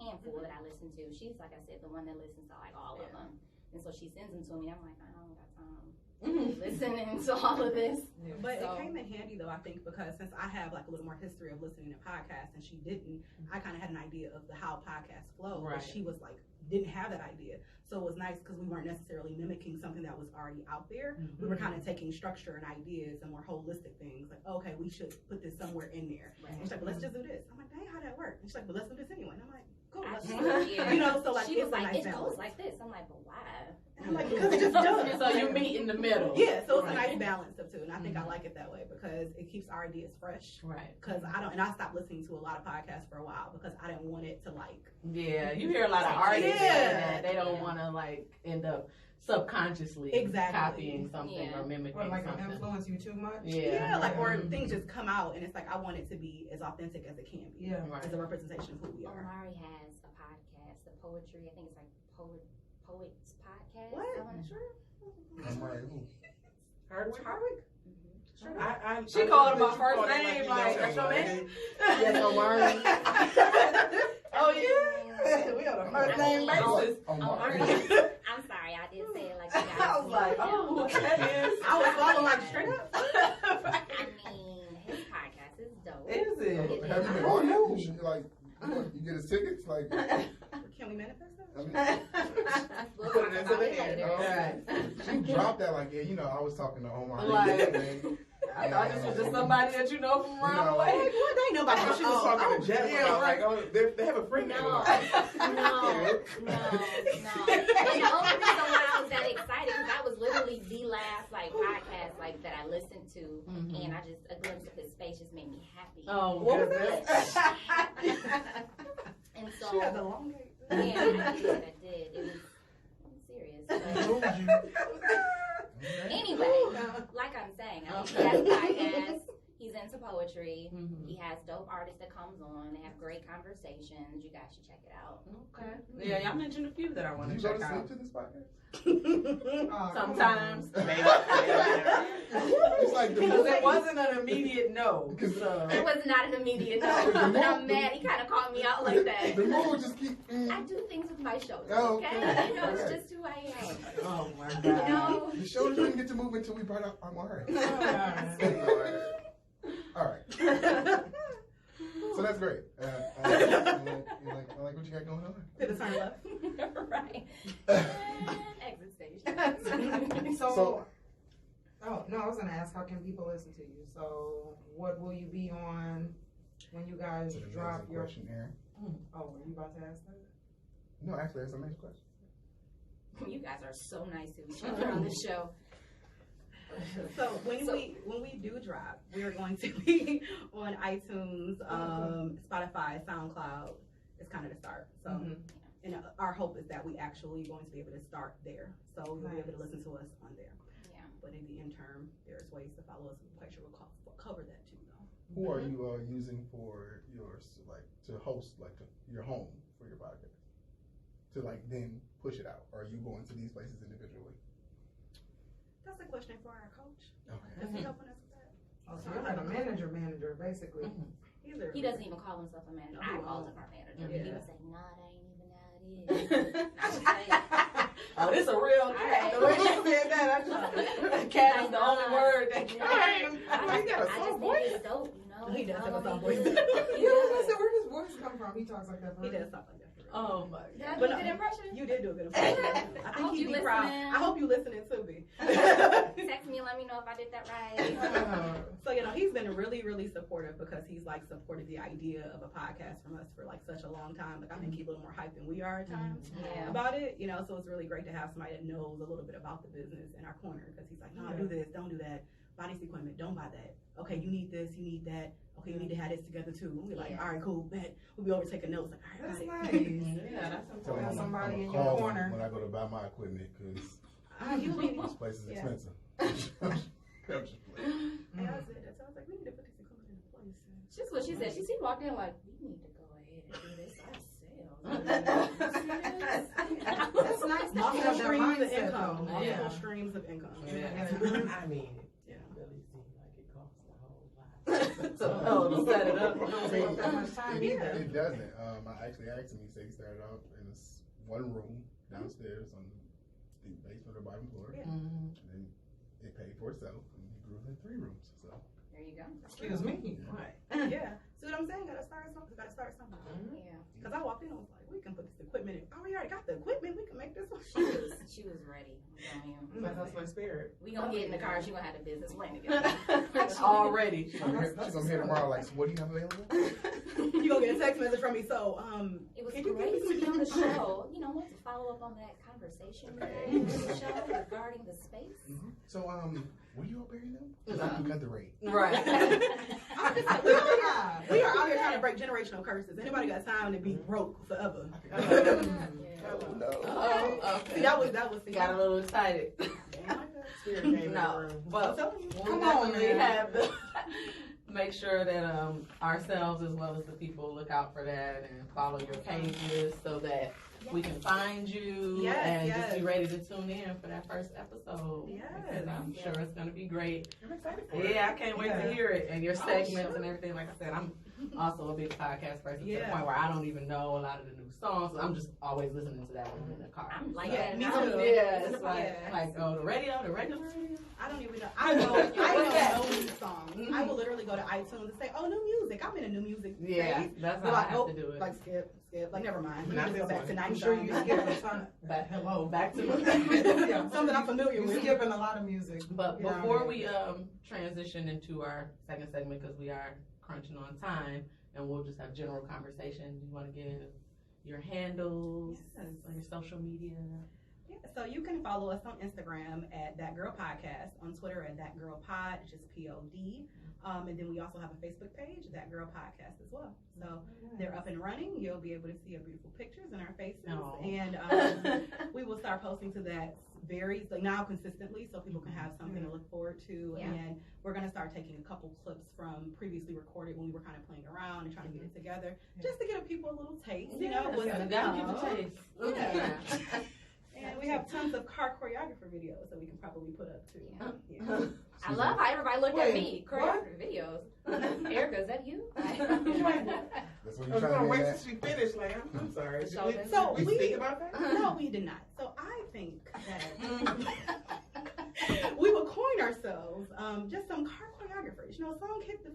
handful that I listen to. She's, like I said, the one that listens to like all of them, and so she sends them to me. I'm like, I don't got time listening to all of this. But it came in handy though, I think, because since I have like a little more history of listening to podcasts and she didn't, I kind of had an idea of how podcasts flow. Right. But she was like, didn't have that idea. So it was nice because we weren't necessarily mimicking something that was already out there. We were kind of taking structure and ideas and more holistic things. Like, okay, we should put this somewhere in there. Right. And she's like, well, let's just do this. I'm like, dang, how'd that work? And she's like, well, let's do this anyway. And I'm like, cool, let's do it. Yeah. You know, so like, she it's was a like, nice it balance. goes like this. I'm like, but why? And I'm like, because it just does. So you meet in the middle. Yeah, so it's a nice balance of two, and I think I like it that way because it keeps our ideas fresh. Right. Because I stopped listening to a lot of podcasts for a while because I didn't want it to like. Yeah, you hear a lot of artists Yeah. say that they don't want to like end up subconsciously copying something or mimicking Or like something. influence you too much. Yeah, like or things just come out, and it's like I want it to be as authentic as it can be. Yeah, right. As a representation of who we are. Omari has a podcast, the poetry. I think it's like Poets Podcast. What? I'm not sure. Hardwick? She called him my you first called him name, you like, know that's your somebody. name? Yes, Omari. Oh yeah. We on a first name basis. Omari. I'm sorry, I did say it like you guys. I was like, oh, who that is? I was following like straight up. I mean, his podcast is dope. Is it? Have you been on that? You should, like, you get his tickets? Like, Can we manifest that? I mean, We'll Put talk it into about the it hand. later. she dropped that like, yeah, you know, I was talking to Omar. Like, I thought this was just somebody that you know from around the way. Like, what? They know about I thought she was talking to Jeff. yeah, Like, oh, they have a friend No, name. no. And the only reason why I was that excited because that was literally the last like podcast like that I listened to, and I just a glimpse of his face just made me happy. Oh, What was goodness. And so She had the long day. yeah, I did. It was serious. But anyway, like I'm saying, I mean, he has a podcast. He's into poetry. He has dope artists that comes on. They have great conversations. You guys should check it out. Okay. Yeah, y'all mentioned a few that I want Did to you go check to out. sleep to this podcast? Sometimes. It's like the Because it wasn't an immediate no. So. It was not an immediate no, but I'm mad. He kind of called me out like that. The mood just keep. I do things with my shoulders, Oh, okay? okay. You know, it's Okay. just who I am. Oh my God. You know? The show didn't get to move until we brought up Omar. All right. So that's great. I like what you got going on. Pivot turn left. Right. Exit station. So, oh no, I was gonna ask, how can people listen to you? So, what will you be on when you guys That's an drop amazing your? question, Aaron. Oh, are you about to ask that? No, actually, that's an amazing question. You guys are so nice to each other on this show. So when we do drop, we are going to be on iTunes, Spotify, SoundCloud. It's kind of the start. So, and our hope is that we actually going to be able to start there. So you'll be able to listen to us on there. Yeah. But in the interim, there's ways to follow us. I'm quite sure we'll cover that too, though. Who are you using for yours, like to host, like your home for your podcast, to like then push it out? Or are you going to these places individually? That's a question for our coach. Okay. Is he helping us with that? Oh, so you're like a manager, basically. He He doesn't even call himself a manager. I called him our manager. Yeah. He would say, nah, that ain't even how it is. I would say, Oh, this a real cat. The way she said that, I just cat is the only word that I just think it's dope, you know? He does have a Follow soft me voice. good. He You know, does. listen, where his voice come from? He talks like that for He real. does talk like that for real. Oh my Did I god. do a good impression? You did do a good impression. I think he'd be proud. I hope you listening to me. Text me and let me know if I did that right. So, you know, he's been really, really supportive because he's like supported the idea of a podcast from us for like such a long time. Like I think he's a little more hyped than we are at times about it, you know, so it's really great to have somebody that knows a little bit about the business in our corner because he's like, no, do this, don't do that. Buy this equipment, don't buy that. Okay, you need this, you need that. Okay, you need to have this together too. We'll be like, all right, cool, bet. We'll be over taking notes. Like, all right, That's got it. nice. Yeah, that's Tell Have them somebody I'm in gonna your call corner. when I go to buy my equipment because You need this place is Yeah. expensive. I'm just playing. And I said that, so I was like, we need to put this equipment in place. Just what she said. She walked in like, we need to go ahead and do this ourselves. That's nice. Multiple That streams of mindset, income. though. Yeah. Multiple streams of income. Yeah. I mean, Yeah. it really seems like it costs a whole lot. So, set it up. It don't take that much time It, either. it doesn't. I actually asked him. He said he started off in this one room downstairs on the basement or bottom floor, Yeah. Mhm. and then it paid for itself, and he grew in 3 rooms. So There you go. Excuse me. Right. Yeah. See what I'm saying? Gotta start something. Gotta start something. Yeah. Because I walked in, I was like, we can put this equipment in. Oh, we already got the equipment. We can make this one. She was ready. I'm telling you. That's my spirit. We gonna get in the car and she gonna have the business plan together. Already. she's gonna hear tomorrow. Like, so what do you have available? You gonna get a text message from me. So, It was can you great give to me be on the some- show. You know, want to follow up on that conversation we had on the show regarding the space. So what are you all bearing now? Because I do cut the rate. Right. we are out here trying to break generational curses. Anybody got time to be broke forever? Oh, no. Oh, See, okay. that was Got a little excited. Spirit came in the No, room. but Come we on, definitely man. have to make sure that ourselves as well as the people look out for that and follow your pages so that we can find you Yes, and yes. just be ready to tune in for that first episode. Yes. Because I'm sure it's going to be great. I'm excited for it. Yeah, I can't wait Yeah. to hear it and your segments sure. and everything. Like I said, I'm also a big podcast person to the Yeah. point where I don't even know a lot of the new songs. I'm just always listening to that when I'm in the car. I'm like Yeah, that. me now. too. Yeah, it's Yeah. like the radio, the regular radio. I don't even know. I know no new songs. I will literally go to iTunes and say, "Oh, new music." I'm in a new music Yeah, phase. that's They're how I like, have oh, to do it. like skip. Like never mind. Not Just go this back to one. I'm 90s. sure you skip a ton. Hello, back to Yeah, Something I'm familiar You're with. skipping a lot of music. But Yeah. before we transition into our second segment, because we are crunching on time, and we'll just have general conversation. Do you want to give your handles Yes. on your social media? Yeah, so you can follow us on Instagram at That Girl Podcast, on Twitter at That Girl Pod, just POD. And then we also have a Facebook page, That Girl Podcast, as well. So they're up and running. You'll be able to see our beautiful pictures and our faces. Aw. And we will start posting to that now consistently, so people can have something to look forward to. Yeah. And we're going to start taking a couple clips from previously recorded when we were kind of playing around and trying to get it together, just to give people a little taste, you know, what's gotta to get come. the taste. Yeah. And we have tons of car choreographer videos that we can probably put up too. Yeah. Yeah. I love how everybody looked at me. Wait, Choreography videos. Erica, is that you? That's what I you're was trying gonna to wait get till at. she finished, like, I'm sorry. Did So we we- think about that? No, we did not. So I think that we will coin ourselves just some car choreographers. You know, a song hit the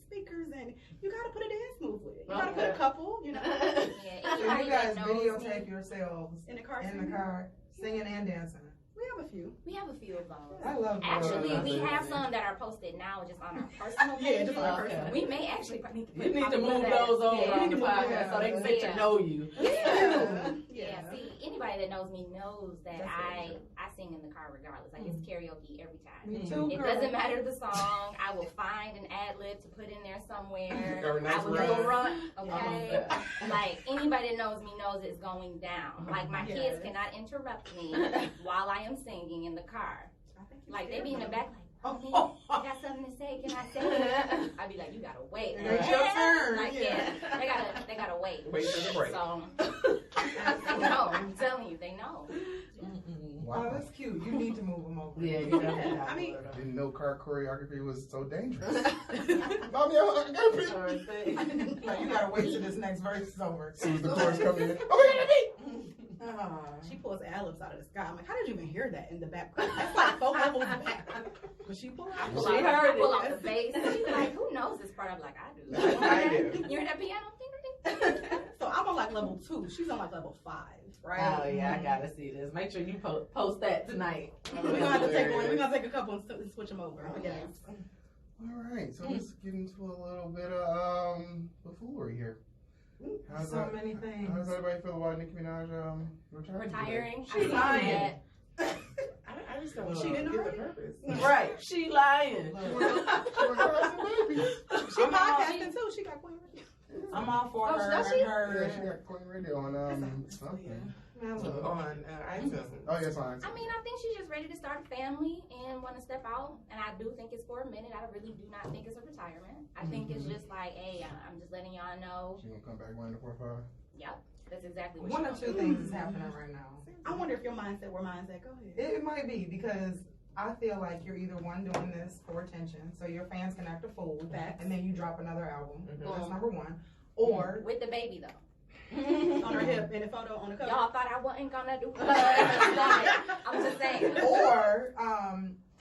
speakers, and you got to put a dance move with it. You got to put a couple. You know, Yeah, So anybody you guys that knows videotape me, yourselves in the car. in the car, singing and dancing. We have a few. we have a few of those. I love Actually, that. we have some that are posted now just on our personal Yeah, pages. just on our Okay. personal. We may actually need to We need to move those over Yeah. on the podcast so they can get to know you. Yeah, see, anybody that knows me knows that I sing in the car regardless. Like, it's karaoke every time. Me too, It girl. doesn't matter the song. I will find an ad lib to put in there somewhere. Or a nice I will do a run. run, okay? Like, anybody that knows me knows it's going down. Like, my kids cannot interrupt me while I am singing in the car. I think Like, they be in the back like, Mommy, I got something to say. Can I say it? I'd be like, you gotta wait. It's your turn. Like, they gotta wait. Wait for the break. So, no, I'm telling you, they know. Oh, that's cute. You need to move them over. Yeah, you definitely I mean, Didn't know car choreography was so dangerous. Mommy, I gotta be. Like, you gotta wait till this next verse is over. As soon as the chorus comes in, oh, we gotta be. She pulls ad-libs out of the sky. I'm like, how did you even hear that in the background? That's like 4 levels back. But she pulled out. She heard it. Pull out the bass. She's like, who knows this part? I'm like, I do. I do. You hear that piano? Ding, ding, ding. So I'm on like level 2. She's on like level 5, right? Oh yeah, I gotta see this. Make sure you post that tonight. We're gonna have to take one. We're gonna take a couple and switch them over. Yes. All right, so let's get into a little bit of buffoonery here. So many things. How does everybody feel about Nicki Minaj retiring? She's lying. I just don't She didn't get the already? purpose. Right, she lying. She podcasting too. She got Queen Radio. I'm all for her. does she? Yeah, she got Queen Radio on something. On iTunes. Oh yes, on I mean, I think she's just ready to start a family and want to step out. And I do think it's for a minute. I really do not think it's a retirement. I think it's just like, hey, I'm just letting y'all know. She gonna come back running the 4-5. Yep, that's exactly what One or she's two doing. things is happening right now. I wonder if your mindset where mine's at. Go ahead. It might be because I feel like you're either one doing this for attention, so your fans can act a fool, and then you drop another album. That's number one. Or With the baby though. On her hip in a photo on the cover. Y'all thought I wasn't gonna do it. I'm just saying. or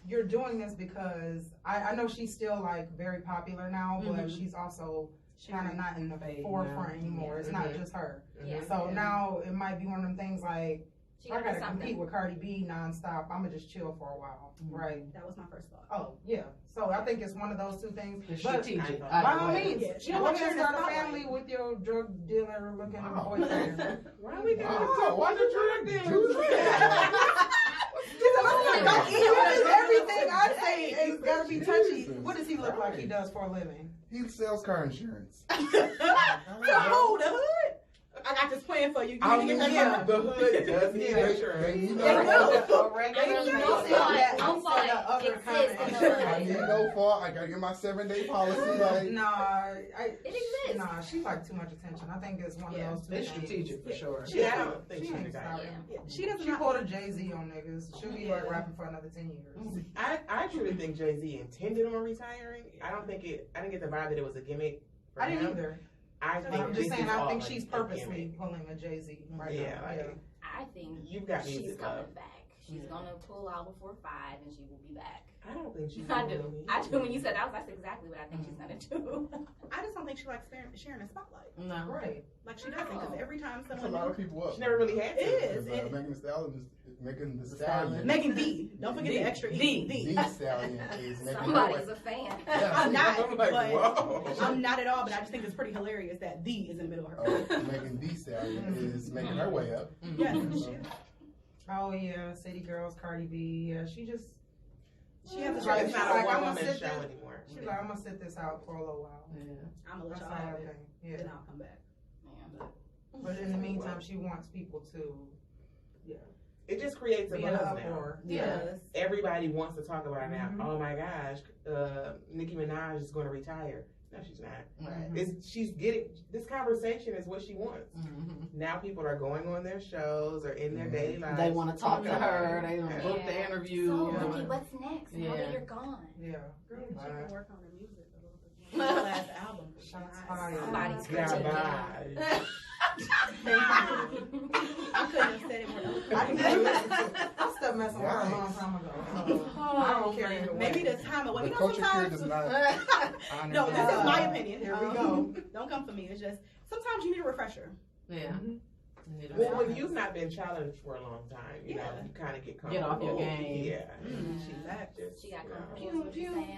you're doing this because I know she's still like very popular now, but she's also kind of not in the forefront anymore. It's not just her. Yeah. So now it might be one of them things like, She I gotta something. compete with Cardi B nonstop. I'ma just chill for a while, right? That was my first thought. Oh yeah. So I think it's one of those two things. It's But strategic. by all means, Yeah, she go don't ahead share and the start a spotlight. family with your drug dealer looking boyfriend. Why are we doing Why did you do Everything I say is gotta be touchy. What does he look like he does for a living? He sells car insurance. So, oh, the hood. I got this plan for you. I mean, yeah, the hood does need insurance. You They know, will. I mean, You no said that fault, no instead fault of other exists in kind the of I hood. need no fault. I gotta get my 7-day policy. Like, It exists. Nah, she like too much attention. I think it's one of those two It's things. strategic for sure. Yeah, I don't think She she's ain't the guy. stopping. Yeah. She doesn't She know. pulled a Jay-Z on niggas. She'll be like rapping for another 10 years. I truly think Jay-Z intended on retiring. I didn't get the vibe that it was a gimmick for I didn't him. either. I But think I'm this just saying, is I all think a- she's a purposely gimmick. pulling a Jay-Z right Yeah, now. like, I think You've got she's music coming love. back. She's gonna pull out before 5 and she will be back. I don't think she's. I do. I do. When you said that, that's exactly what I think she's gonna do. I just don't think she likes sharing a spotlight. No. Right. Like she doesn't, because every time that's a someone lot of people up. She never really had to. It is. Because, Megan Thee Stallion is making the stallion. Megan D. Don't forget the extra E. The stallion is making her Somebody's way. a fan. Yeah. I'm not, I'm like, but whoa. I'm not at all. But I just think it's pretty hilarious that D is in the middle of her. Megan Thee Stallion is making her way up. Yes, So, Oh yeah, City Girls, Cardi B. Yeah, she has It's a not she's a like, I'm one-woman gonna sit show this. anymore. She's like, I'm gonna sit this out for a little while. Yeah. I'm gonna let That's y'all how I have think. it. Yeah. Then I'll come back. But in the meantime, she wants people to It just creates a be in an buzz now. uproar. Yes. Everybody wants to talk about it now. Mhm. Oh my gosh, Nicki Minaj is going to retire. No, she's not. Right. She's getting this conversation is what she wants. Now people are going on their shows or in their daily lives. They want to talk to her. They want to Yeah. book the interview. So, Yeah. Nikki, what's next? Now that you're gone. Yeah. Girl, she can work on her music a little bit more. Her last album. Shots Nice. fired. Somebody's Garbage. I couldn't have said it more eloquently. I stopped messing with her a long time ago. So I don't care either way. Maybe the time away. the You know, culture here sometimes. does not honor No, that. this is my opinion. Here we go. Don't come for me. It's just sometimes you need a refresher. Yeah. Well, when you've not been challenged for a long time, you know, Yeah. you kind of get Get off comfortable. your game. Yeah. She's back. Just, She got you know, comfortable with what you're saying.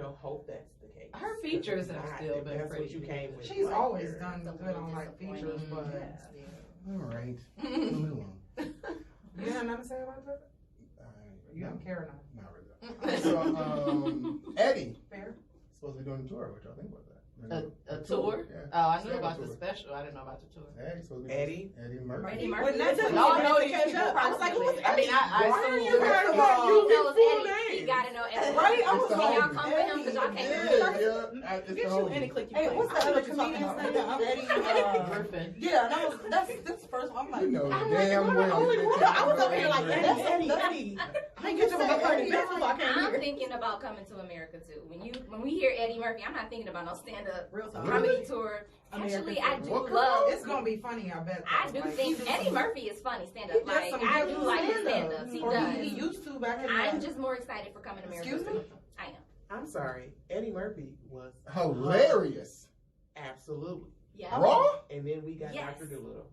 I, hope that's the case. Her features have If still not, been that's pretty what you good. came with. She's like, always you're- done good on like features, but All right. Moving along. you have nothing to say about that? You don't care enough. Not really. So, Eddie Fair. supposed to be doing a tour. What y'all think about that? A tour? Yeah. Oh, I She knew had a about the tour. special. I didn't know about the tour. Eddie supposed to be Eddie? Eddie Murphy. Eddie But Murphy. that's Y'all know to these catch people up. I was like, who was I mean, I Why are assume you First of guys- all, He knows full Eddie. name. He gotta know Eddie. Right? I It's was the like, Y'all come for him because y'all can't Yeah, hear him. yeah. It's Get the you whole any click you Hey, play. what's I that know other what you're talking comedian's about. name? Eddie. Griffin. Yeah, that's the first one. I'm like, You know I'm damn like, well. holy that crap. I was you're over here like, Eddie. Eddie, Eddie. I ain't get you up heard it. That's why I can't I'm hear. thinking about coming to America too. When we hear Eddie Murphy, I'm not thinking about no stand the Real talk. comedy tour. Actually, I do love. It's gonna be funny, I bet. I do think Eddie Murphy is funny stand up. Like I do like his stand ups. He does. He used to back in the I'm just more excited for Coming to America. Excuse me? I am. I'm sorry. Eddie Murphy was Hilarious. absolutely. Yeah. Raw? And then we got Yes. Dr. Dolittle.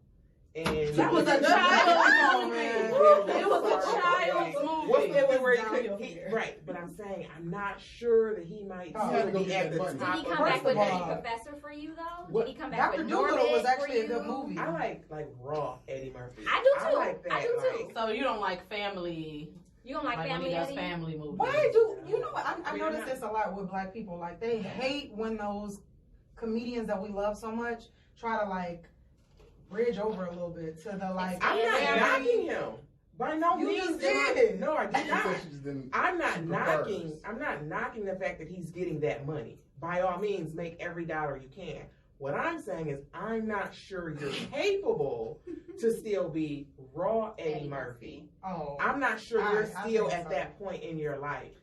And That was a child's movie. It was a child's What's movie. the one where Downhill he here. right, but I'm saying I'm not sure that he might Oh, still go be get at that the money. top. Did he of come the back with First of Nutty all, Professor for you though? what- Did he come back Dr. with Dolittle Norbit was for actually a you? good movie. I like raw Eddie Murphy. I do too. like that. I do too. like, So you don't like family? You don't like when Family he does Eddie? family movies? Why do you know what? I We're noticed not- this a lot with black people. Like they hate when those comedians that we love so much try to like bridge over a little bit to the like. I'm not Yeah. knocking him. By no You means. just am I- did. No, I did She not. said she just didn't. I'm not She knocking. prefers. I'm not knocking the fact that he's getting that money. By all means, make every dollar you can. What I'm saying is, I'm not sure you're capable to still be raw Eddie Murphy. Oh, I'm not sure I you're still think at so. that point in your life.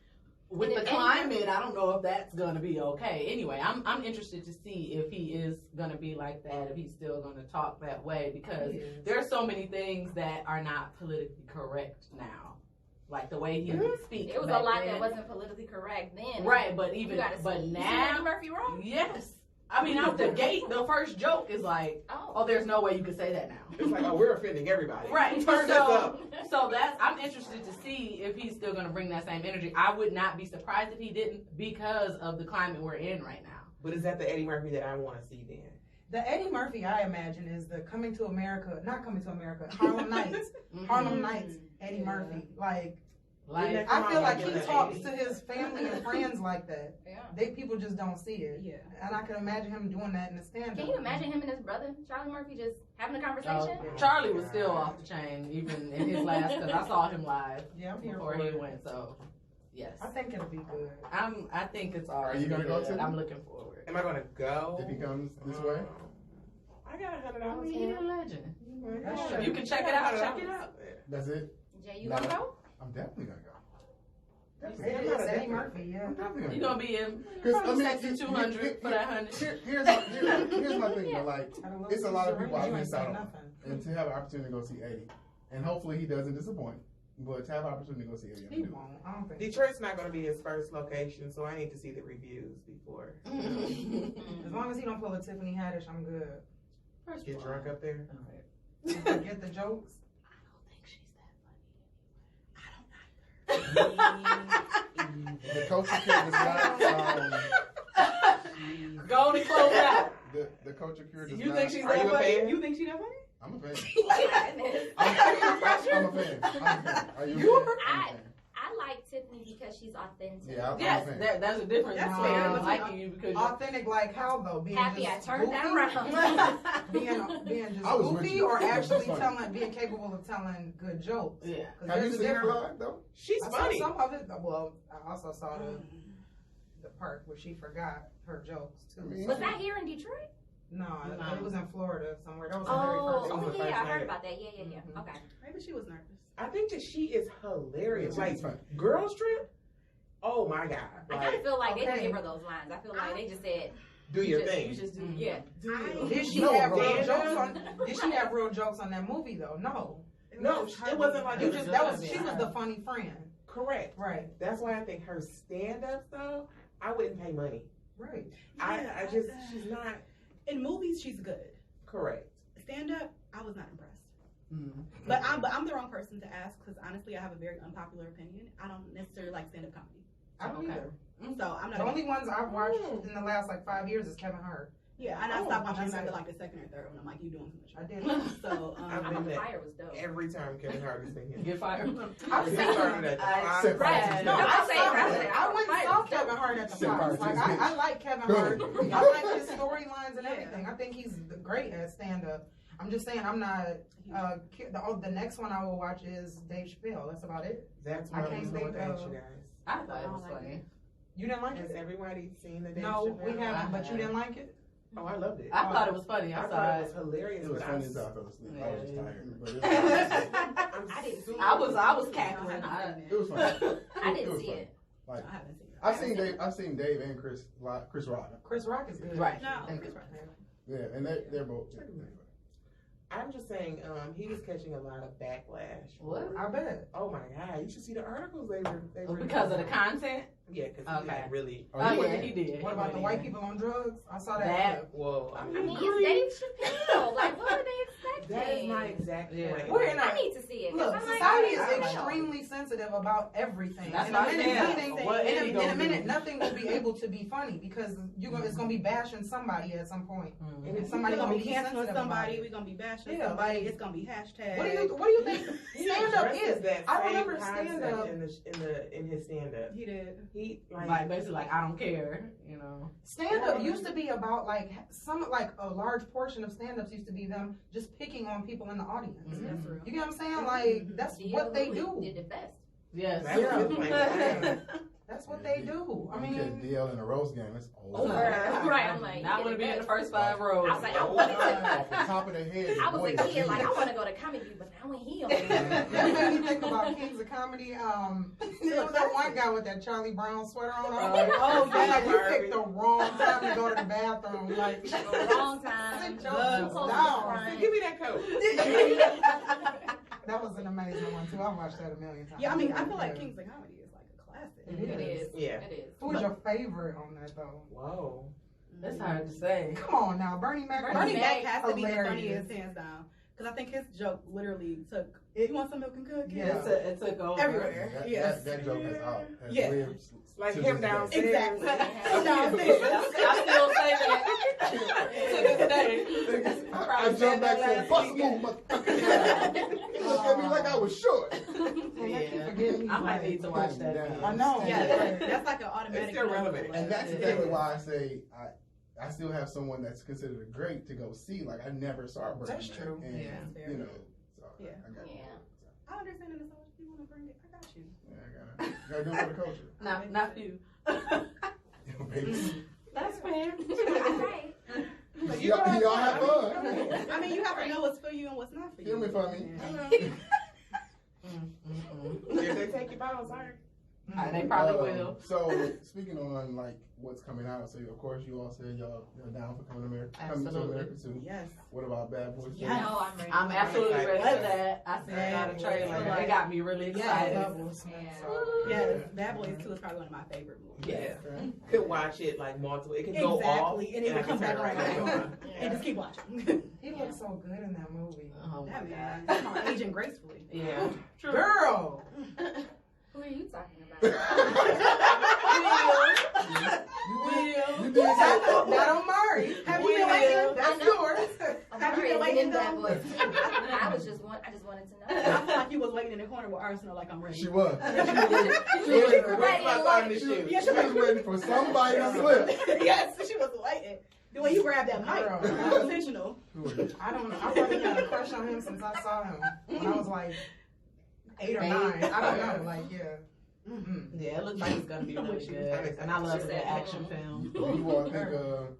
With And the if Eddie climate, I don't know if that's gonna be okay. Anyway, I'm interested to see if he is gonna be like that, if he's still gonna talk that way, because there are so many things that are not politically correct now, like the way he speaks. It was back a lot then. that wasn't politically correct then. Right, but You even gotta see. but You see now, Eddie Murphy wrong? yes. I mean, out the gate, the first joke is like, oh, there's no way you could say that now. It's like, oh, we're offending everybody. Right. Turn this up. So I'm interested to see if he's still going to bring that same energy. I would not be surprised if he didn't because of the climate we're in right now. But is that the Eddie Murphy that I want to see then? the Eddie Murphy I imagine is the Coming to America, not Coming to America, Harlem Nights, Harlem Nights Eddie Murphy. Like I feel like he talks to his family and friends like that. Yeah. People just don't see it. Yeah. And I can imagine him doing that in the stand-up. Can you imagine him and his brother, Charlie Murphy, just having a conversation? Charlie was still off the chain even in his last, because I saw him live Yeah, I'm here before for he it. went. So yes, I think it'll be good. I think it's all. Are you gonna go to him? I'm looking forward. Am I gonna go? If he comes this way? I got $100. I mean, he's a legend. That's Yeah. true. You can check it out. Check it out. That's it? Jay, you gonna go? I'm definitely gonna go. It's Eddie Murphy, yeah. I'm definitely You gonna gonna be in Because probably section 200 for that 100. Here's my thing, though. Like, it's a lot of people I miss out on. And to have an opportunity to go see Eddie. And hopefully he doesn't disappoint. But to have an opportunity to go see Eddie, I'm He gonna do won't. I don't think. Detroit's not gonna be his first location, so I need to see the reviews before. As long as he don't pull a Tiffany Haddish, I'm good. First Get of all, drunk up there. Get the jokes. The culture cure does not. Go on and close it out. The culture cure does You not. think she's Are that you a funny? fan? You think she's that funny? I'm a fan. I I'm a fan. Are you? You a fan? I'm a fan. like Tiffany because she's authentic. Yeah, I'm Yes, a fan. that's a difference That's between fair. liking you because Authentic, like how though? Being Happy I just turned that goofy? around. being just I was with goofy, you. or It was actually funny. being capable of telling good jokes. yeah. 'Cause Have you there's a seen her difference. live though? She's I saw funny. some of it. Well, I also saw the part where she forgot her jokes too. Was that here in Detroit? No, No. it was in Florida somewhere. That was the very first one. Oh, one. yeah, I First heard night. about that. Yeah. Okay. Maybe she was nervous. I think that she is hilarious. Yeah, Like she's funny. Girls Trip. Oh my god! I kind of Like, feel like they didn't okay. give her those lines. I feel like they just said, do your you thing. just do, yeah. Did she No, have bro. real jokes on? Did she have real jokes on that movie though? No. No, it wasn't like You it just was that was she was the funny friend. correct. Right. That's why I think her stand-ups though, I wouldn't pay money. Right. I just she's not In movies, she's good. correct. Stand up, I was not impressed. Mm. But I'm the wrong person to ask because honestly, I have a very unpopular opinion. I don't necessarily like stand up comedy, I don't Okay. either. so I'm The not. only ones I've watched in the last like 5 years is Kevin Hart. Yeah, and I Oh, stopped watching that's him after it. like the second or third one. I'm like, you doing too I much. did. So I've I'm been on there fire was dope. every time Kevin Hart is in here. Get fired. I've He seen started at the I five. said Right. No, I I say saw President. it. I went and saw Fight. Kevin Hart at the Said Fox. Fight, Like too. I like Kevin Go Hart. ahead. I like his storylines and everything. I think he's great at stand up. I'm just saying I'm not. The next one I will watch is Dave Chappelle. That's about it. That's I what I can't was going think to ask of- you guys. I thought it was funny. You didn't like Has it? everybody seen the Dave No, we Chappelle? haven't. But you didn't like it? Oh, I loved it. I thought it was funny. I I thought saw it was it. hilarious. It was but funny I'm until I fell asleep. I was just Yeah. tired. But it was, I didn't see it. I was cackling. I it was funny. I It didn't was see funny. it. Like, I haven't seen it. I've seen Dave and Chris Rock. Chris Rock is good. Right. No, And Chris Rock. Yeah, and they're both. I'm just saying, he was catching a lot of backlash. What? I bet. Oh my God! You should see the articles they were Because of the content? Yeah, because he Okay. like really. Oh, yeah, he did. What about the white people on drugs? I saw that. That- Whoa! I mean, it's Dave Chappelle. Like, what are they expecting? That is my exact Yeah. point. We're in a I need to see it. 'Cause Look, I'm like, society is I like extremely sensitive about everything. That's in what a I'm minute, saying. nothing, What in any a gonna minute, do? nothing will be able to be funny because it's gonna be bashing somebody at some point. And if Somebody We're gonna be sensitive canceling about somebody. it. We're gonna be bashing Yeah, somebody. like- It's gonna be hashtag. What do you think he stand up addresses is? that I same remember concept stand up. in his stand up. He did. He Like, basically, like, I don't care, you know. Stand up used to be about like a large portion of stand ups used to be them just picking on people in the audience. That's real. You get what I'm saying? Like that's what they do. Did it best. Yes. That was his plan. Yeah. That's what they do. I You catch mean, DL in a roast game. It's over. Right, I'm like, Not you want to did be it in the best. first 5 rows. I was like, I wanted to. Off the top of the head. I was boy, a it's kid, like, I genius. want to go to Comedy View, but now when he on that made me think about Kings of Comedy. There was that one guy with that Charlie Brown sweater on. Oh, yeah, yeah. you picked the wrong time to go to the bathroom. Like, the wrong time. Sit your ass down. Give me that coat. That was an amazing one too. I watched that a million times. Yeah, I mean, I feel like Kings of Comedy is like a classic. It It is. Yeah. It is. Who was your favorite on that though? Whoa. That's hard to say. Come on now, Bernie Mac. Bernie Mac Mac has to be the hilarious. funniest, hands down. Because I think his joke literally took. You want some milk and cookies? Yeah. It took over. Everywhere. Yes. That joke has Yeah. lived Like to him this day. downstairs. Exactly. I still say that to this day. I jumped back and said, "Bust a move, motherfucker." He looked at me like I was short. Yeah. I might need to watch that. again. I know. Yeah, that's like an automatic. It's still relevant. And that's exactly why I say I still have someone that's considered a great to go see. Like I never saw Bernie That's Mac. true. And, Yeah. you know, so Yeah. I got Yeah. I understand in the social. You want to bring it? I got you. Yeah, I gotta do it for the culture. Not you. You know, baby. That's fair. Right. Y'all have fun. I mean, you have to know what's for you and what's not for you. Feel me for me. If they take your bottle, sorry. They probably will. So speaking on like what's coming out, so of course you all said y'all down for coming to America, coming to Absolutely. America too. Yes. What about Bad Boys? Yes. No, I'm ready. I'm absolutely ready for Yes. that. I seen the trailer. It got me really excited. Yes. Bad Boys 2 is probably one of my favorite movies. Yeah. Could watch it like multiple. It could go off. Exactly. And it will I come can back turn right it on. on. And just keep watching. He looks so good in that movie. Oh my That man. god. It's called Aging Gracefully. Yeah. Girl. Who are you talking about? You did that. Not on Mari. Have you been waiting? That's yours. Have you been in waiting Bad though? Boys. I just wanted to know. I feel like you was waiting in the corner with Arsenal like I'm ready. She was. She was ready My to time watch. to shoot. Yeah, She was waiting for somebody to slip. Yes, she was waiting. The way you grabbed that mic, Girl. that was intentional. I don't know. I probably had a crush on him since I saw him when I was like 8 or 9. I don't know. Like, yeah. Yeah, it looks like it's gonna be really good. And I love the action film. Do you all think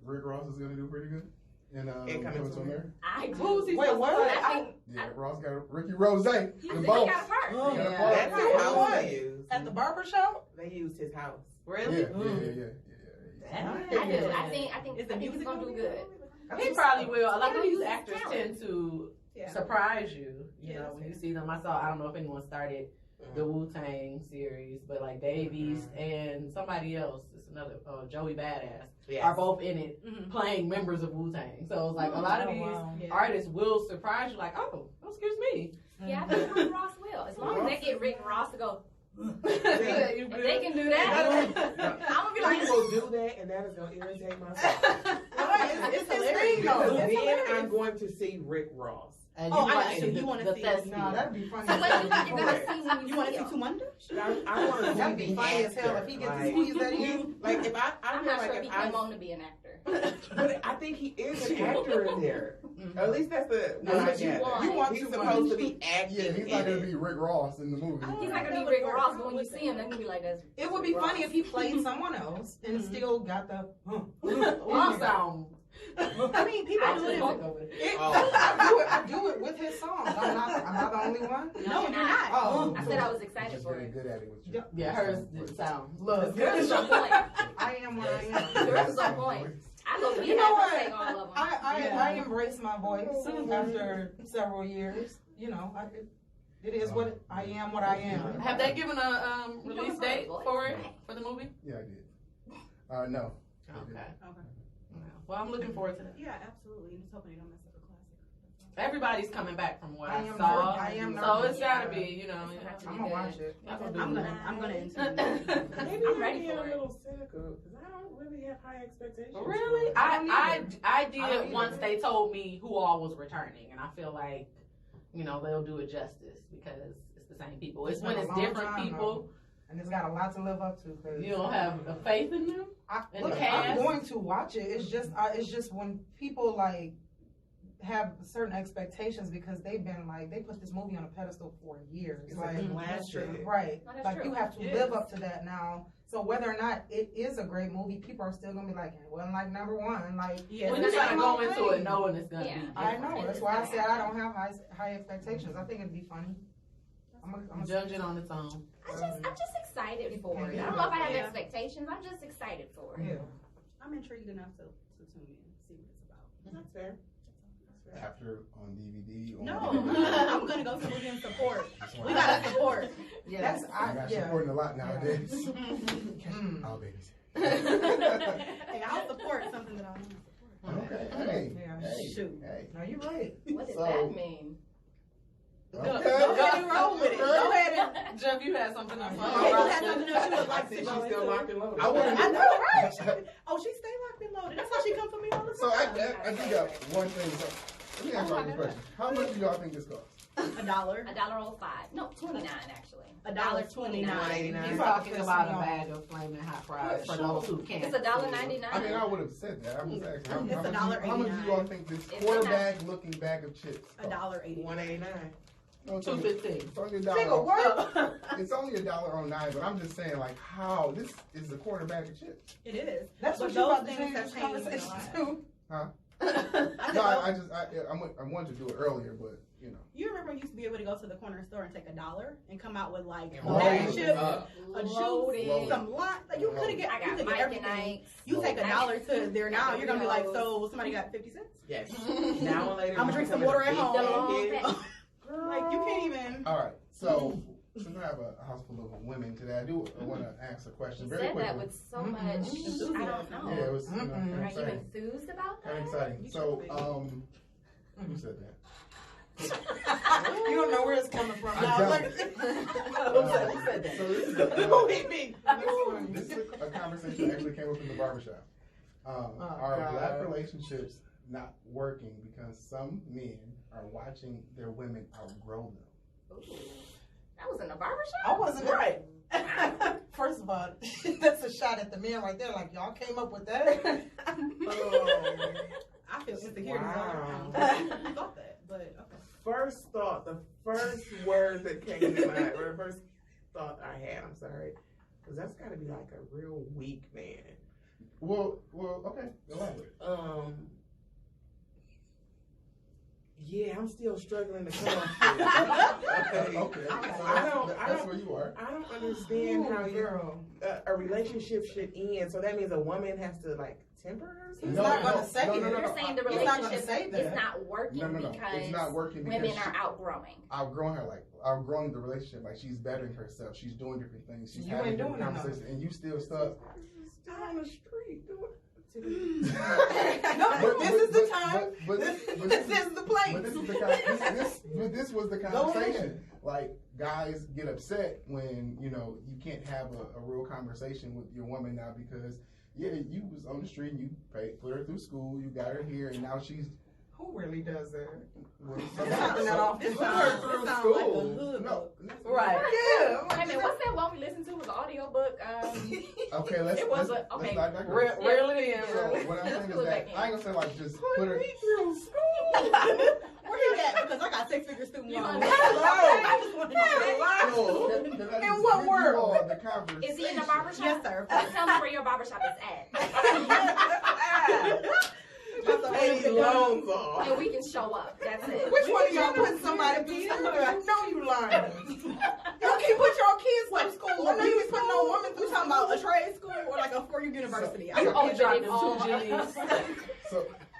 Rick Ross is gonna do pretty good in Coming to America? I do. Who's he Wait, supposed what? to play? I think Yeah, Ross got Ricky Rose. he The got boss. a part. Oh, Yeah. yeah. That's his house What? they used. At the barber shop? They used his house. Really? Yeah. Damn. I do. I think Is the he's music gonna do good. He probably will. A lot of these He's actors talented. tend to Yeah. surprise you. You Yeah, know, that's when you fair. see them. I don't know if anyone started the Wu-Tang series, but like Dave East and somebody else, it's another Joey Badass, Yes. are both in it Mhm. playing members of Wu-Tang. So it's like a lot of these Yeah. artists will surprise you, like, oh, excuse me. Yeah, I think Rick Ross will. As long as they get Rick Ross to go, if If they can do that, I'm gonna be like, He will do that, and that is going to irritate my soul. It's his thing, though. Then I'm going to see Rick Ross. And Oh, you I like got you. You wanna the see- thespian. Nah, that'd be funny. so what do you think you're gonna see when You you want see to see him? Two Wonders? I want to That'd see be the funny as hell actor. if he gets to Like, squeeze that in. Like if I I'm feel not like sure if he if I, came on to be an actor. but I think he is an actor in there. At least that's the That's what I what you gather. want. You want He's too supposed much. to be acting. Yeah, he's not gonna be Rick Ross in the movie. He's not gonna be Rick Ross, but when you see him, they're gonna be like, "That's." It would be funny if he played someone else and still got the. Awesome. I mean, people I do just it. walk over there. Oh. I do it with his songs. I'm not the only one? No, you're not. Oh. I said I was excited She's for very it. good at it with you. Yeah, hers didn't sound. Look, Yours is on point. I am what I am. Yours is on point. I go You know what? take all of them. I embrace my voice after several years. You know, it is what I am. What I am. have they given a release date for it for the movie? Yeah, I did. No. Okay. Well, I'm looking forward to that. Yeah, absolutely. I'm just hoping they don't mess up the classic. Everybody's coming back from what I am saw. I am so nervous. it's gotta be, you know. I'm gonna watch it. I'm gonna intern. Maybe I'm I'm ready being for a it. little cynical because I don't really have high expectations. Really? for it. I don't did either. once they told me who all was returning, and I feel like, you know, they'll do it justice because it's the same people. It's when been a it's long different time, people, And it's got a lot to live up to. Cause you don't have a faith in them. And the I'm cast? going to watch it. It's just when people like have certain expectations because they've been like they put this movie on a pedestal for years. It's like like a classic. right, No, that's like true. you have to It live is. up to that now. So whether or not it is a great movie, people are still gonna be like, it wasn't like number one. Like Yeah, When it's you the gotta same go old into thing. it knowing it's gonna Yeah. be I different. know. That's why I said I don't have high expectations. I think it'd be funny. I'm Judge it on its own. I'm just excited for it. I don't know if I have expectations. I'm just excited for it. Yeah. I'm intrigued enough to tune in, see what it's about. That's fair. After on DVD. On No, DVD. I'm gonna go to the movie and support. Just We wanna- gotta support. That's I'm not supporting a lot nowadays. Mm. Oh, babies. Hey, I'll support something that I want to support. Okay. Hey. Yeah. Hey. Shoot. Hey. No, you're right. What does So- that mean? Go Okay. ahead and roll with it. Go ahead and. Jeff, you had something else. Yeah, you had something else you would I like see to she's go still into. locked and loaded. I wanna I know, right? Oh, she stay locked and loaded. That's how she come for me all the time. So I do got one thing. So let me ask y'all this question. How much do y'all think this costs? $1. $1.05. No, 29 actually. $1.29. He's talking about a bag of flaming hot fries for those who can't. It's $1.99. I mean, I would have said that. I was asking. It's How much do y'all think this It's quarterback looking bag of chips costs? $1.89. 189. No, it's only- $2.15. It's only Single $1. word. It's only $1.09, but I'm just saying, like, how this is a quarter bag of chips. It is. That's But what you those about to things change have this changed a conversation lot. too. No, I wanted to do it earlier, but you know. You remember you used to be able to go to the corner store and take $1 and come out with like a Loaded bag of chips, up. a Loaded. juice, some lunch. Like you couldn't get. I You got could Mike get and everything. Ike's. You take $1 to there now. You're gonna be like, Doritos. so somebody got 50 cents. Yes. Now and later. I'ma drink some water at home. Like Like you can't even. All right, so since I have a house full of women today, I want to ask a question You very said quickly. that with so much. I don't know. Yeah, it was Mm-mm. kind of Are you exciting. enthused about Kind that? of exciting. You So, should who said that? You don't know where it's coming from. I Now, don't. look. Who said that? So this is this is a conversation that actually came up in the barbershop. Are God. black relationships not working because some men are watching their women outgrow them? Ooh. That was in the barbershop? I wasn't right. First of all, that's a shot at the men right there. Like y'all came up with that. I feel insecure. Wow. I thought that, but okay. First thought, the first word that came to mind, or the first thought I had, I'm sorry, because that's got to be like a real weak man. Well, okay, elaborate. Yeah, I'm still struggling to come up with it. Okay, I don't- that's where you are. I don't understand how girl. a relationship should end. So that means a woman has to like temper herself? He's not gonna say it. You're saying the He's not gonna relationship say that. is not working No. because It's not working because women are outgrowing. outgrowing her, like outgrowing the relationship. Like she's bettering herself. She's doing different things. She's You having ain't different doing enough. conversations, and you still stuck. Still on the street doing No, this is the time. But This this is the place. But this was the conversation. Like guys get upset when you can't have a real conversation with your woman now because you was on the street and you put her through school, you got her here, and now she's. Who really does that? This sounds like a hood No, book. Right. Yeah. Wait a minute, what's that one we listened to? Was an audio book? okay, let's. It was let's, a- okay. let's not digress. Reel it in. So what I'm saying is that I ain't gonna say like just put her. through school. Where you at? Because I got 6-figure student You loans. know, I just want to know. In what world? Is he in the barbershop? Yes, sir. Tell me where your barbershop is at. Pay these loans off. And we can show up. That's it. Which one of y'all put somebody through school? You know mind. You can't put your kids through school. I know you ain't putting no woman through talking about a trade school or like a 4-year university. You open it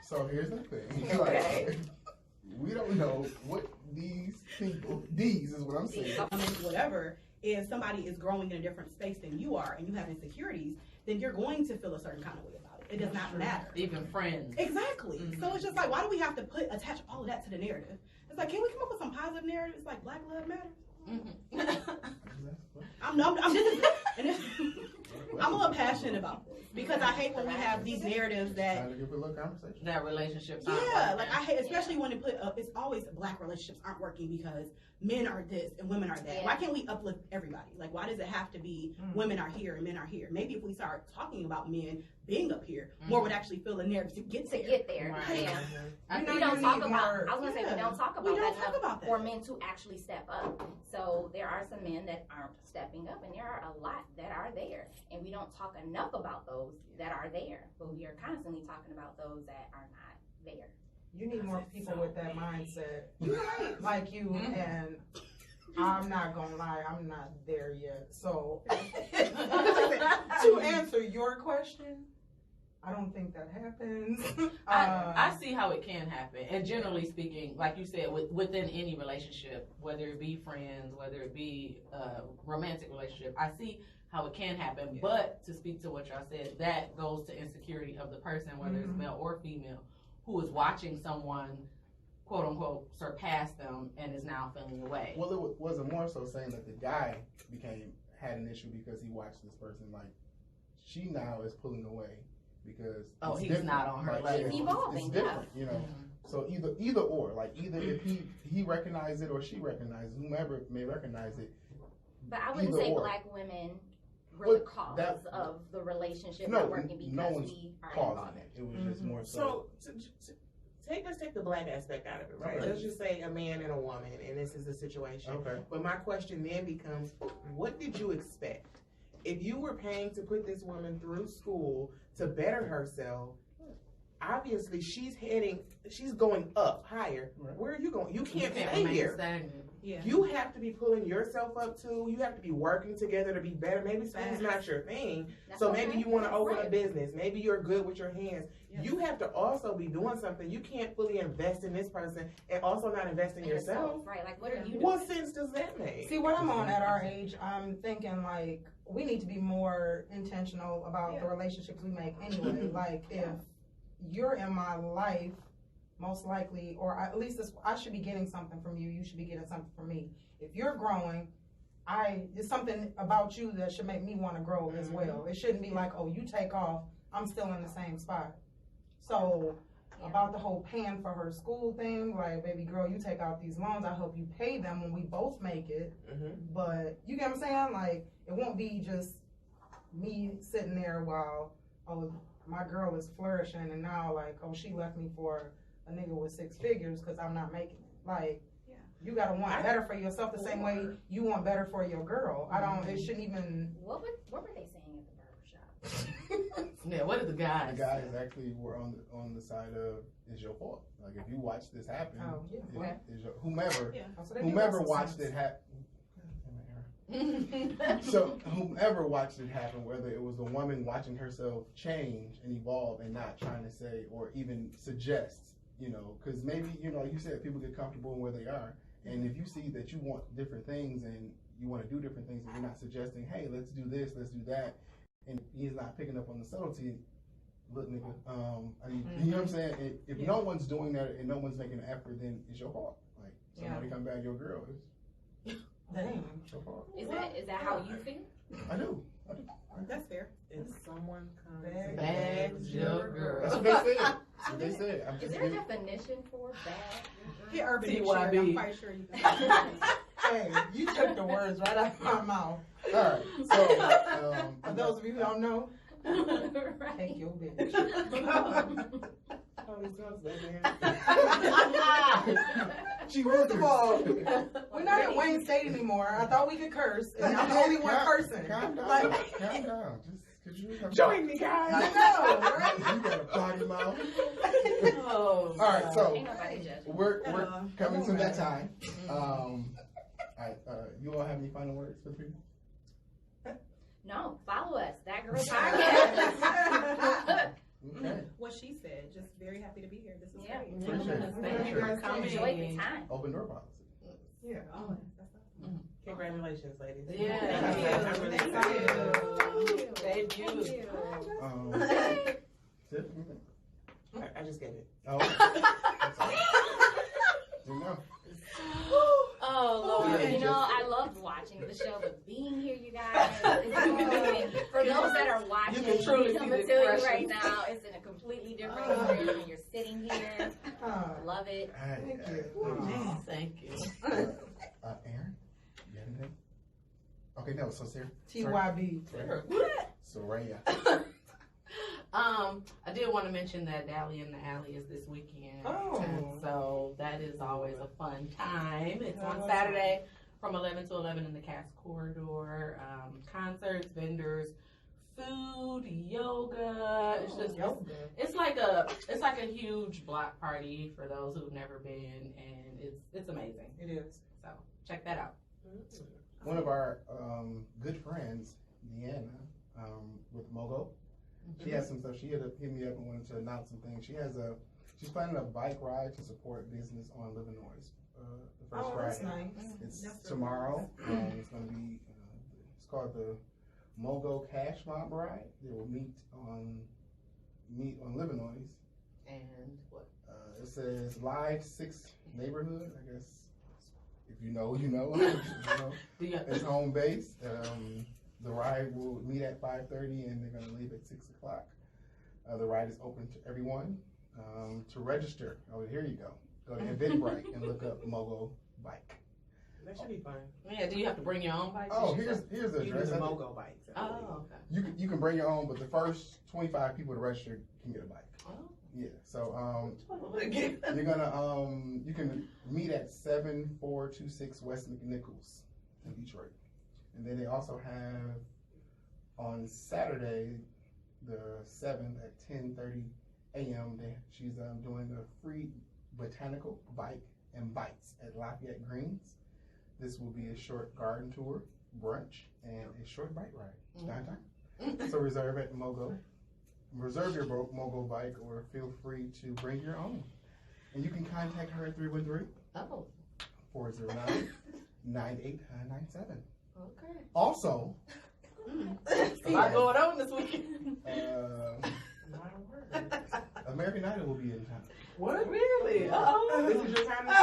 So here's the thing. Okay. Like, we don't know what these people, these is what I'm saying. Whatever, if somebody is growing in a different space than you are and you have insecurities, then you're going to feel a certain kind of way about it. It does not matter. Even friends. Exactly. So it's just like, why do we have to attach all of that to the narrative? It's like, can we come up with some positive narratives like Black Love Matters? I'm just, I'm a little passionate about this because I hate when we have these narratives that that relationships. Yeah, like I hate, especially when it put up. It's always Black relationships aren't working because men are this and women are that. Yeah. Why can't we uplift everybody? Like, why does it have to be women are here and men are here? Maybe if we start talking about men being up here, more would actually feel a narrative to get there. Right. Yeah. We don't talk about. I was gonna say we don't talk about that for men to actually step up. So there are some men that aren't stepping up, and there are a lot that are there, and we don't talk enough about those that are there. But we are constantly talking about those that are not there. You need more people with that mindset, like you, and I'm not gonna lie, I'm not there yet. So, to answer your question, I don't think that happens. I see how it can happen, and generally speaking, like you said, within any relationship, whether it be friends, whether it be a romantic relationship, I see how it can happen. Yeah. But to speak to what y'all said, that goes to insecurity of the person, whether it's male or female, who is watching someone, quote unquote, surpass them and is now feeling away. Well, it wasn't more so saying that the guy had an issue because he watched this person. Like, she now is pulling away because he's different. not on her level. He's evolving. It's different, you know. So either or, like either if he recognizes it or she recognizes, whomever may recognize it. But I wouldn't say Black women were the cause of the relationship not working because we are causing it. It was just more so. Let's take the Black aspect out of it, right? Let's just say a man and a woman, and this is a situation. Okay. But my question then becomes, what did you expect? If you were paying to put this woman through school to better herself, obviously she's going up higher. Right. Where are you going? You can't stay here. Yeah. You have to be pulling yourself up too. You have to be working together to be better. Maybe school's not your thing. So maybe you want to open a business. Maybe you're good with your hands. Yeah. You have to also be doing something. You can't fully invest in this person and also not invest in yourself. Right. Like, what are you doing? What sense does that make? See, what I'm on at our age, I'm thinking like we need to be more intentional about the relationships we make anyway. Like, if you're in my life, most likely, or at least I should be getting something from you. You should be getting something from me. If you're growing, there's something about you that should make me want to grow as well. It shouldn't be like, oh, you take off, I'm still in the same spot. So about the whole paying for her school thing, like, baby girl, you take out these loans, I hope you pay them when we both make it. But you get what I'm saying? Like, it won't be just me sitting there while, oh, my girl is flourishing, and now, like, oh, she left me for a nigga with 6 figures because I'm not making it. Like, you gotta want better for yourself the same way you want better for your girl. It shouldn't even. What were they saying at the barbershop? Yeah, what are the guys? The guys actually were on the side of, it's your fault. Like, if you watch this happen, whomever watched it happen. So whomever watched it happen, whether it was the woman watching herself change and evolve and not trying to say or even suggest, you know, because maybe, you know, you said people get comfortable in where they are, and if you see that you want different things and you want to do different things and you're not suggesting, hey, let's do this, let's do that, and he's not picking up on the subtlety, look, nigga, you know what I'm saying? If no one's doing that and no one's making an effort, then it's your fault. Like, somebody come back, your girl is. Dang. Is that how you feel? I do. That's fair. If someone comes bags your girl. That's what they said. Is there a definition for bag? Get Urban Dictionary. I'm quite sure you can. Hey, you took the words right out of my mouth. All right. So, for those of you who don't know, take your bitch. First of all, we're not at Wayne State anymore. I thought we could curse, and I'm the only one person. Calm down. Calm down. Join me, guys. I know, right? You got a potty mouth. Oh, all right, so ain't nobody judging. we're coming to that time. You all have any final words for the people? No, follow us. That Girl Okay. Okay. What she said. Just very happy to be here. This was Yeah. great. Appreciate it. Thank you for coming. Enjoyed the time. Open door policy. Yeah. Oh, that's awesome. Congratulations, ladies. Yeah. Thank you. I'm really Thank excited. Thank you. Tiff, I just get it. oh. That's all. There you go. Oh, Lord. You know, I loved watching the show, but being here, you guys, is amazing. For those that are watching, You can truly I'm see gonna the tell you expression. right now, it's in a completely different experience when you're sitting here. Love it. Hey, Thank you. Thank you. Aaron, you have anything? Okay, no, so Sarah. TYB. Soraya. I did want to mention that Dally in the Alley is this weekend. Oh. And so that is always a fun time. It's on Awesome. Saturday from 11 to 11 in the Cass Corridor. Concerts, vendors, food, yoga. It's just, it's like a huge block party for those who've never been, and it's amazing. It is. So check that out. One of our good friends, Deanna, with Mogo, she has some stuff. She hit me up and wanted to announce some things. She's planning a bike ride to support business on Illinois. The first Oh, that's Friday. nice. It's That's really tomorrow. It's going to be. It's called the Mogo Cash Mob Ride. They will meet on Illinois. And what? It says Live 6 neighborhood. I guess if you know, you know. You know. It's home base. The ride will meet at 5:30 and they're going to leave at 6 o'clock. The ride is open to everyone. To register, here you go. Go to Eventbrite and look up Mogo Bike. That should be fun. Yeah, do you have to bring your own bike? Oh, here's the Even address. the Mogo bikes. Oh, okay. You can bring your own, but the first 25 people to register can get a bike. Oh. Yeah. So you're gonna you can meet at 7426 West McNichols in Detroit. And then they also have on Saturday, the 7th at 10:30 a.m. She's doing a free botanical bike and bites at Lafayette Greens. This will be a short garden tour, brunch, and a short bike ride downtown. So reserve at Mogo. Reserve your Mogo bike, or feel free to bring your own. And you can contact her at 313-409-9897. Okay. Also, A lot going on this weekend. American Idol will be in town. What? Really? Uh-oh. This is your time to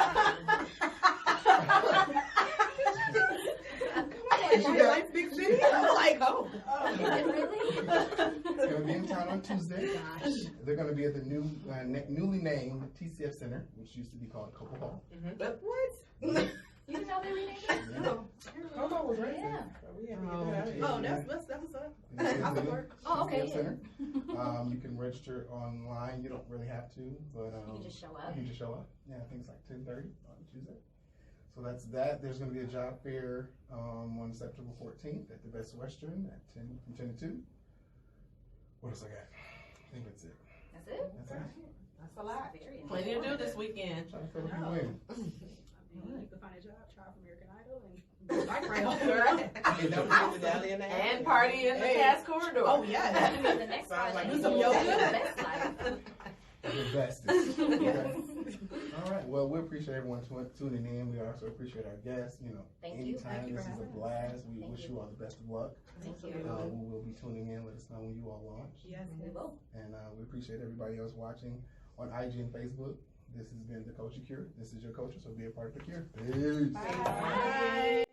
Like big city? Like home. Is it really? It's going to be in town on Tuesday. They're going to be at the newly named TCF Center, which used to be called Coco Hall. What? You didn't know they renamed it? No. Coco was racing. Yeah. So we had to get that out here. Oh, that's what's up. I support. Oh, okay, TCF yeah. Center. You can register online. You don't really have to, but You can just show up. you can just show up. Yeah, I think it's like 10:30 on Tuesday. So that's that. There's going to be a job fair on September 14th at the Best Western at 10 from 10 to 2. What else I got? I think that's it. That's it? That's it. That's a lot. Very Plenty to do this weekend. I'm trying to fill people in. You can find a job, try for American Idol, and bike ride on. And don't forget the Dally and the Alley. And party in the Cass Corridor. Oh, yeah. That could be the next Sounds like project. some You'll yoga. do the best life. The bestest. Okay. All right. Well, we appreciate everyone tuning in. We also appreciate our guests. Thank you. Anytime. Thank you for This is a having us. blast. We Thank wish you. you all the best of luck. Thank you. We will be tuning in. Let us know when you all launch. Yes. We will. And we appreciate everybody else watching on IG and Facebook. This has been the Culture Cure. This is your culture, so be a part of the cure. Peace. Bye.